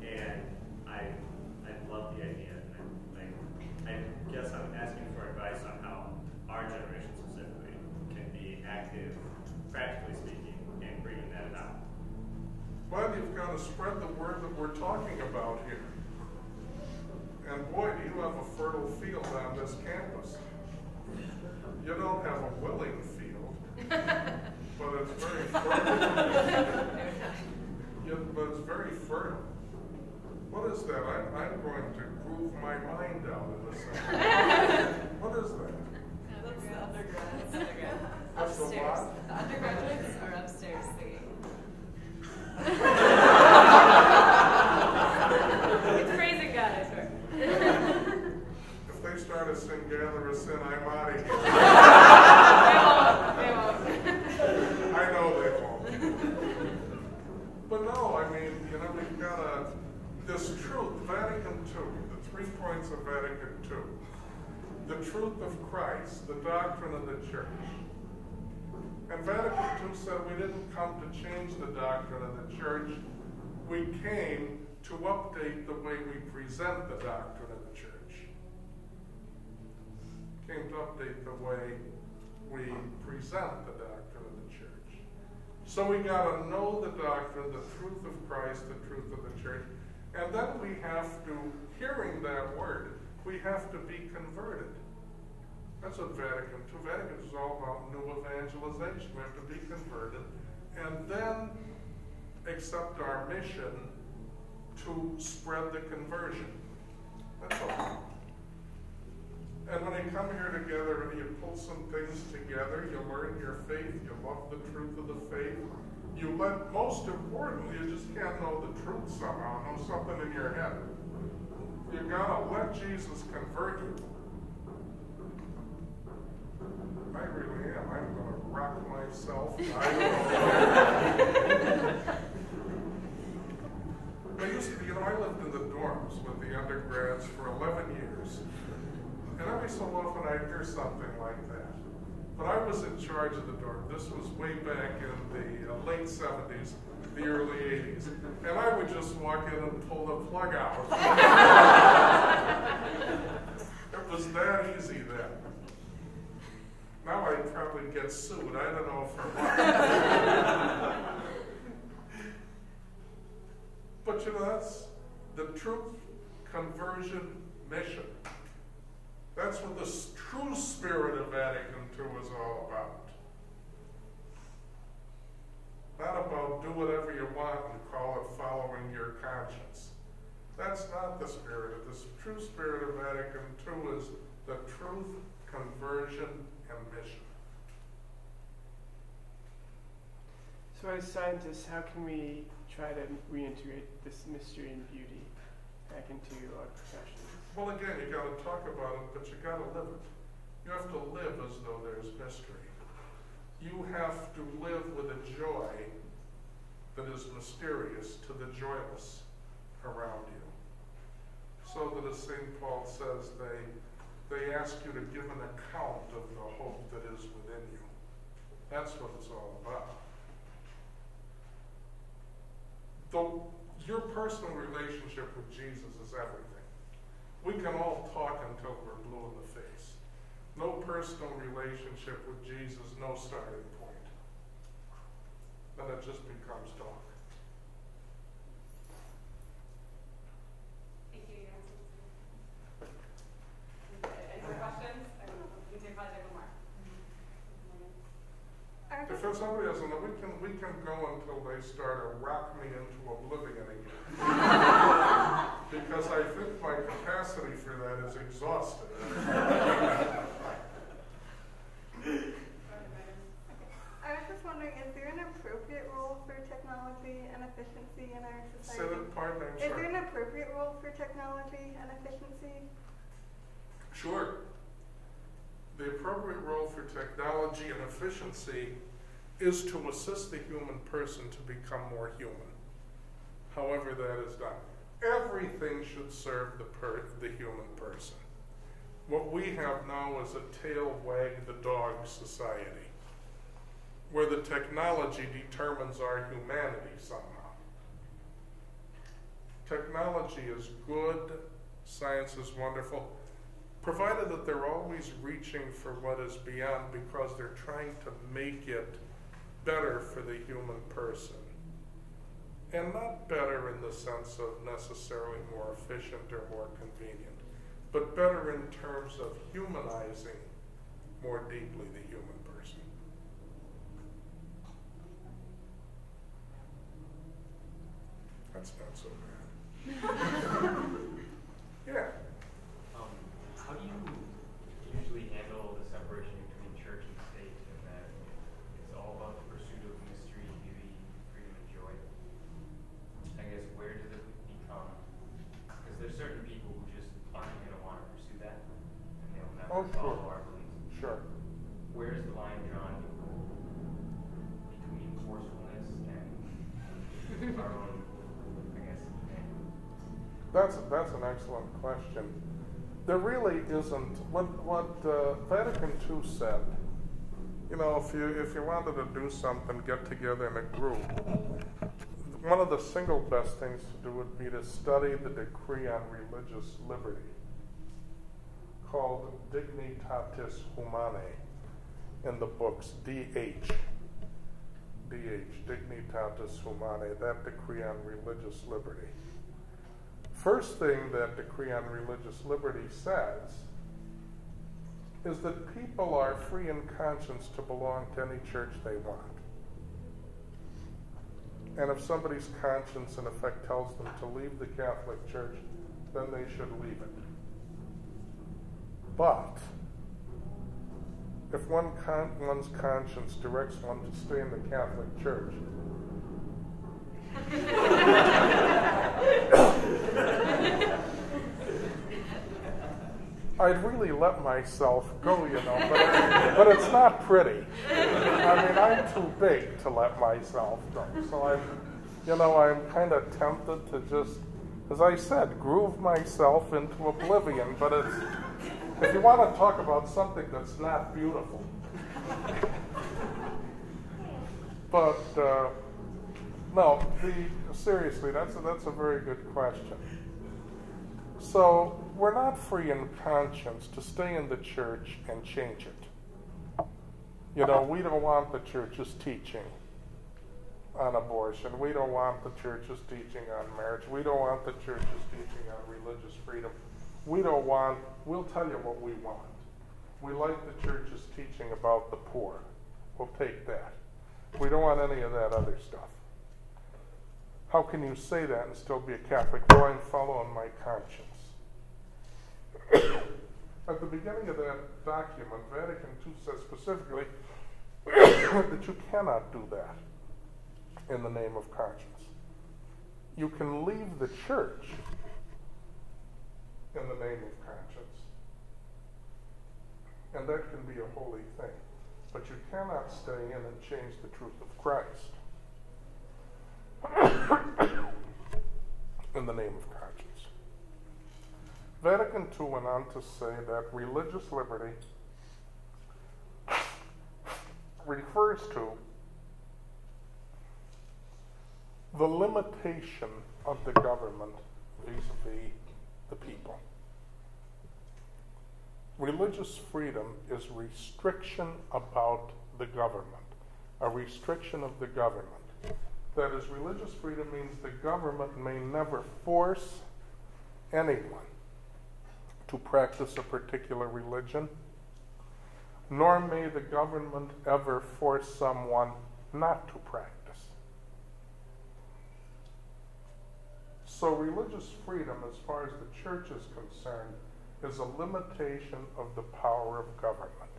and I love the idea. I guess I'm asking for advice on how our generation specifically can be active, practically speaking, in bringing that about. Well, you've got to spread the word that we're talking about here. And boy, do you have a fertile field on this campus. You don't have a willing field, but it's very fertile. But it's very fertile. What is that? I'm going to groove my mind out in a second. What is that? That's the undergrad. That's the undergrad. That's the Upstairs. what? The undergraduates are upstairs singing. It's praising God, I swear. If they start to sing Gather Us In, I'm out of here. They won't. I know they won't. But no, I mean, you know, we've got this truth, Vatican II, the 3 points of Vatican II. The truth of Christ, the doctrine of the church. And Vatican II said we didn't come to change the doctrine of the church. We came to update the way we present the doctrine of the church. Came to update the way we present the doctrine of the church. So we got to know the doctrine, the truth of Christ, the truth of the church. And then we have to, hearing that word, we have to be converted. That's what Vatican II. Vatican II is all about new evangelization. We have to be converted and then accept our mission to spread the conversion. That's all. And when you come here together and you pull some things together, you learn your faith, you love the truth of the faith. You let, most importantly, you just can't know the truth somehow, know something in your head. You gotta let Jesus convert you. I really am. I'm gonna rock myself. I don't know. I used to, you know, I lived in the dorms with the undergrads for 11 years. And every so often I'd hear something like that. But I was in charge of the dorm. This was way back in the late 70s, the early 80s. And I would just walk in and pull the plug out. It was that easy then. Now I'd probably get sued. I don't know for what. conversion, mission. That's what the true spirit of Vatican II is all about. Not about do whatever you want and call it following your conscience. That's not the spirit. The true spirit of Vatican II is the truth, conversion, and mission. So as scientists, how can we try to reintegrate this mystery and beauty back into our professions? Well, again, you got to talk about it, but you got to live it. You have to live as though there's mystery. You have to live with a joy that is mysterious to the joyless around you. So that, as St. Paul says, they ask you to give an account of the hope that is within you. That's what it's all about. Though your personal relationship with Jesus is everything. We can all talk until we're blue in the face. No personal relationship with Jesus, no starting point. Then it just becomes talk. Thank you. Any more questions? We can probably take one more. If there's somebody else, we can go until they start to rock me into oblivion again. Because I think my capacity for that is exhausted. I was just wondering, is there an appropriate role for technology and efficiency in our Say society? that part, I'm Is there sorry. an appropriate role for technology and efficiency? Sure. The appropriate role for technology and efficiency is to assist the human person to become more human, however that is done. Everything should serve the human person. What we have now is a tail wag the dog society, where the technology determines our humanity somehow. Technology is good, science is wonderful, provided that they're always reaching for what is beyond because they're trying to make it better for the human person. And not better in the sense of necessarily more efficient or more convenient, but better in terms of humanizing more deeply the human person. That's not so bad. Yeah. How do you usually handle the separation between church and state, in that it's all about the pursuit of mystery, beauty, freedom, and joy? I guess, where does it become? Because there's certain people who just aren't going to want to pursue that, and they'll never follow our beliefs. Sure. Where is the line drawn between forcefulness and our own, I guess, That's an excellent question. There really isn't. What Vatican II said, you know, if you wanted to do something, get together in a group, one of the single best things to do would be to study the decree on religious liberty called Dignitatis Humanae in the books DH, Dignitatis Humanae, that decree on religious liberty. First thing that decree on religious liberty says is that people are free in conscience to belong to any church they want. And if somebody's conscience in effect tells them to leave the Catholic Church, then they should leave it. But if one's conscience directs one to stay in the Catholic Church, I'd really let myself go, you know, but it's not pretty. I mean, I'm too big to let myself go. So I'm kind of tempted to just, as I said, groove myself into oblivion. But if you want to talk about something that's not beautiful, but no, seriously, that's a very good question. So we're not free in conscience to stay in the church and change it. You know, we don't want the church's teaching on abortion. We don't want the church's teaching on marriage. We don't want the church's teaching on religious freedom. we'll tell you what we want. We like the church's teaching about the poor. We'll take that. We don't want any of that other stuff. How can you say that and still be a Catholic? Well, I'm following my conscience. At the beginning of that document, Vatican II says specifically that you cannot do that in the name of conscience. You can leave the church in the name of conscience, and that can be a holy thing. But you cannot stay in and change the truth of Christ in the name of conscience. Vatican II went on to say that religious liberty refers to the limitation of the government vis-a-vis the people. Religious freedom is restriction about the government, a restriction of the government. That is, religious freedom means the government may never force anyone to practice a particular religion, nor may the government ever force someone not to practice. So religious freedom, as far as the church is concerned, is a limitation of the power of government.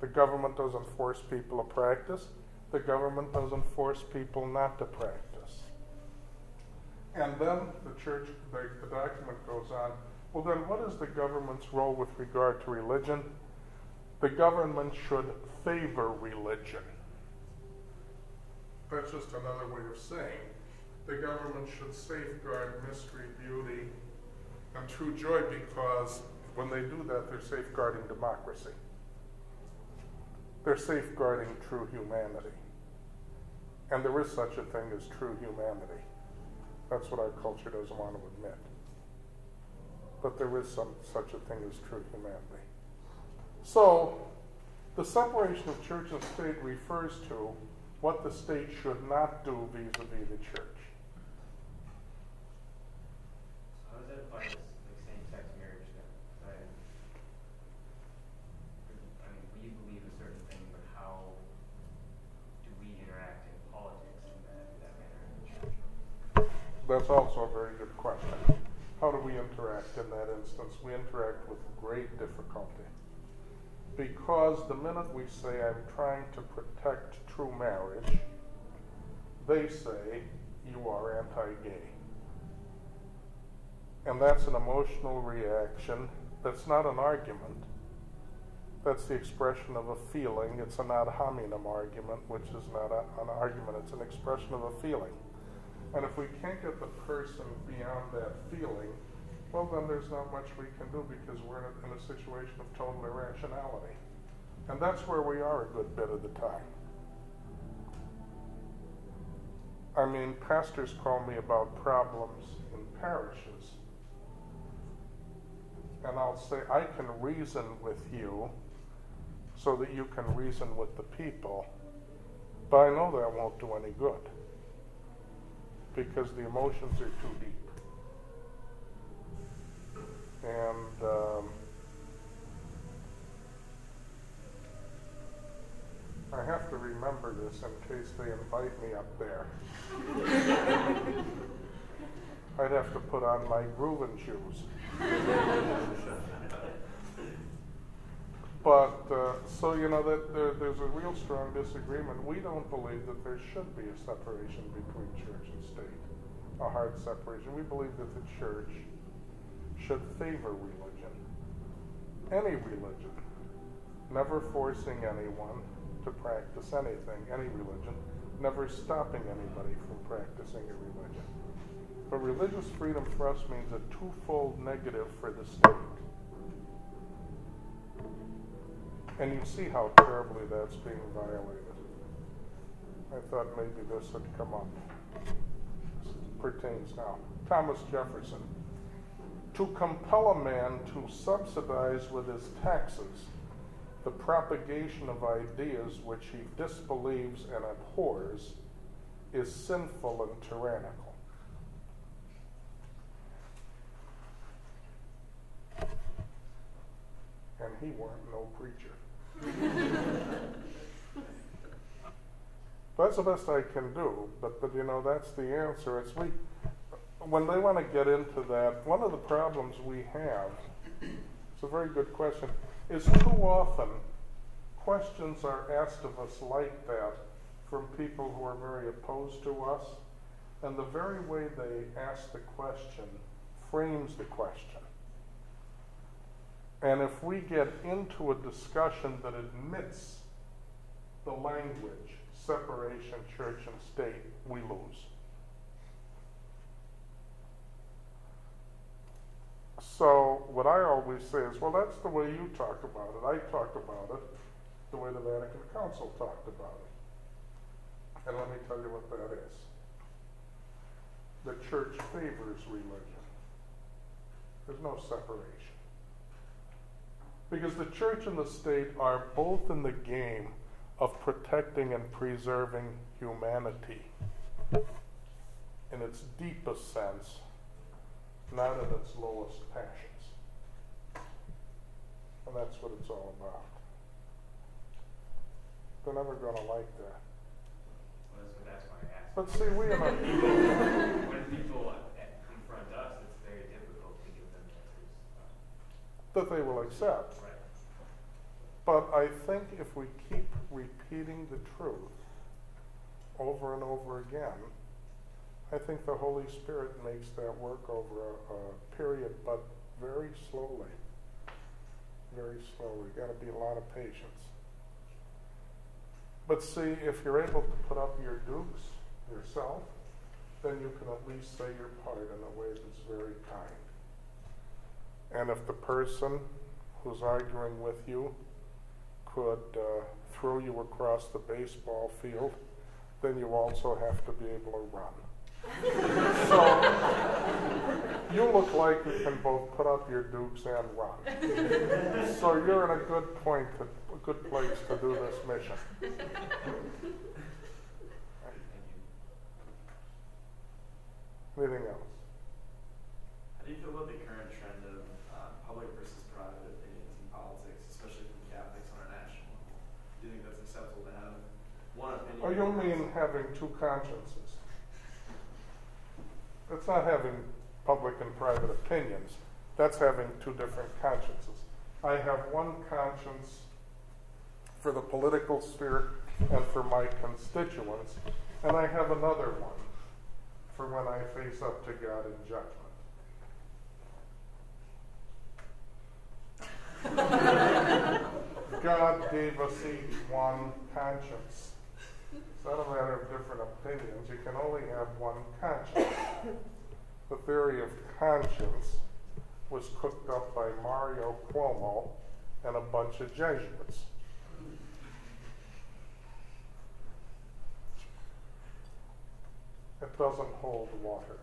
The government doesn't force people to practice. The government doesn't force people not to practice. And then the document goes on, well then what is the government's role with regard to religion? The government should favor religion. That's just another way of saying the government should safeguard mystery, beauty, and true joy, because when they do that, they're safeguarding democracy. They're safeguarding true humanity. And there is such a thing as true humanity. That's what our culture doesn't want to admit. But there is such a thing as true humanity. So, the separation of church and state refers to what the state should not do vis-a-vis the church. How does that apply to same-sex marriage then? I mean, we believe a certain thing, but how do we interact in politics in that manner in the church? That's also a very good question. How do we interact in that instance? We interact with great difficulty. Because the minute we say, I'm trying to protect true marriage, they say, you are anti-gay. And that's an emotional reaction. That's not an argument. That's the expression of a feeling. It's an ad hominem argument, which is not an argument. It's an expression of a feeling. And if we can't get the person beyond that feeling, well, then there's not much we can do, because we're in a situation of total irrationality. And that's where we are a good bit of the time. I mean, pastors call me about problems in parishes. And I'll say, I can reason with you so that you can reason with the people. But I know that won't do any good, because the emotions are too deep. And I have to remember this in case they invite me up there. I'd have to put on my grooving shoes. But, so, you know, that there's a real strong disagreement. We don't believe that there should be a separation between church and state, a hard separation. We believe that the church should favor religion, any religion, never forcing anyone to practice anything, any religion, never stopping anybody from practicing a religion. But religious freedom for us means a twofold negative for the state. And you see how terribly that's being violated. I thought maybe this would come up. This pertains now. Thomas Jefferson. To compel a man to subsidize with his taxes the propagation of ideas which he disbelieves and abhors is sinful and tyrannical. and he weren't no preacher. That's the best I can do, but you know, that's the answer. When they want to get into that, one of the problems we have, it's a very good question, is too often questions are asked of us like that from people who are very opposed to us, and the very way they ask the question frames the question. And if we get into a discussion that admits the language, separation, church and state, we lose. So what I always say is, well, that's the way you talk about it. I talk about it the way the Vatican Council talked about it. And let me tell you what that is. The church favors religion. There's no separation. Because the church and the state are both in the game of protecting and preserving humanity in its deepest sense, not in its lowest passions. And that's what it's all about. They're never going to like that. Well, that's why I asked. But see, we have a... When people confront us, it's very difficult to give them answers. that they will accept. Right. But I think if we keep repeating the truth over and over again, I think the Holy Spirit makes that work over a period, but very slowly. Very slowly. Got to be a lot of patience. But see, if you're able to put up your dukes yourself, then you can at least say your part in a way that's very kind. And if the person who's arguing with you could throw you across the baseball field, then you also have to be able to run. So you look like you can both put up your dukes and run. So you're in a good place to do this mission. Anything else? How do you feel about the current trend of public versus private opinions in politics, especially from Catholics on a national level? Do you think that's acceptable to have one opinion? Oh, you mean having two consciences? That's not having public and private opinions. That's having two different consciences. I have one conscience for the political sphere and for my constituents, and I have another one for when I face up to God in judgment. God gave us each one conscience. It's not a matter of different opinions. You can only have one conscience. The theory of conscience was cooked up by Mario Cuomo and a bunch of Jesuits. It doesn't hold water.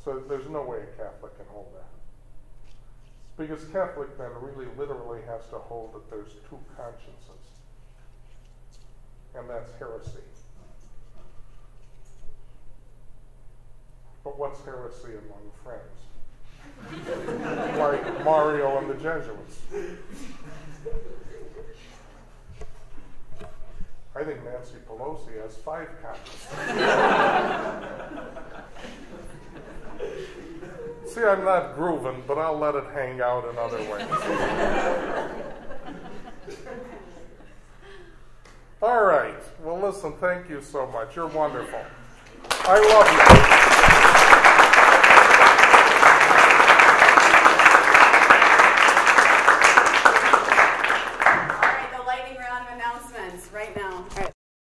So there's no way a Catholic can hold that. Because Catholic then really literally has to hold that there's two consciences. And that's heresy. But what's heresy among friends? Like Mario and the Jesuits. I think Nancy Pelosi has 5 consciences. See, I'm not grooving, but I'll let it hang out in other ways. All right. Well, listen, thank you so much. You're wonderful. I love you.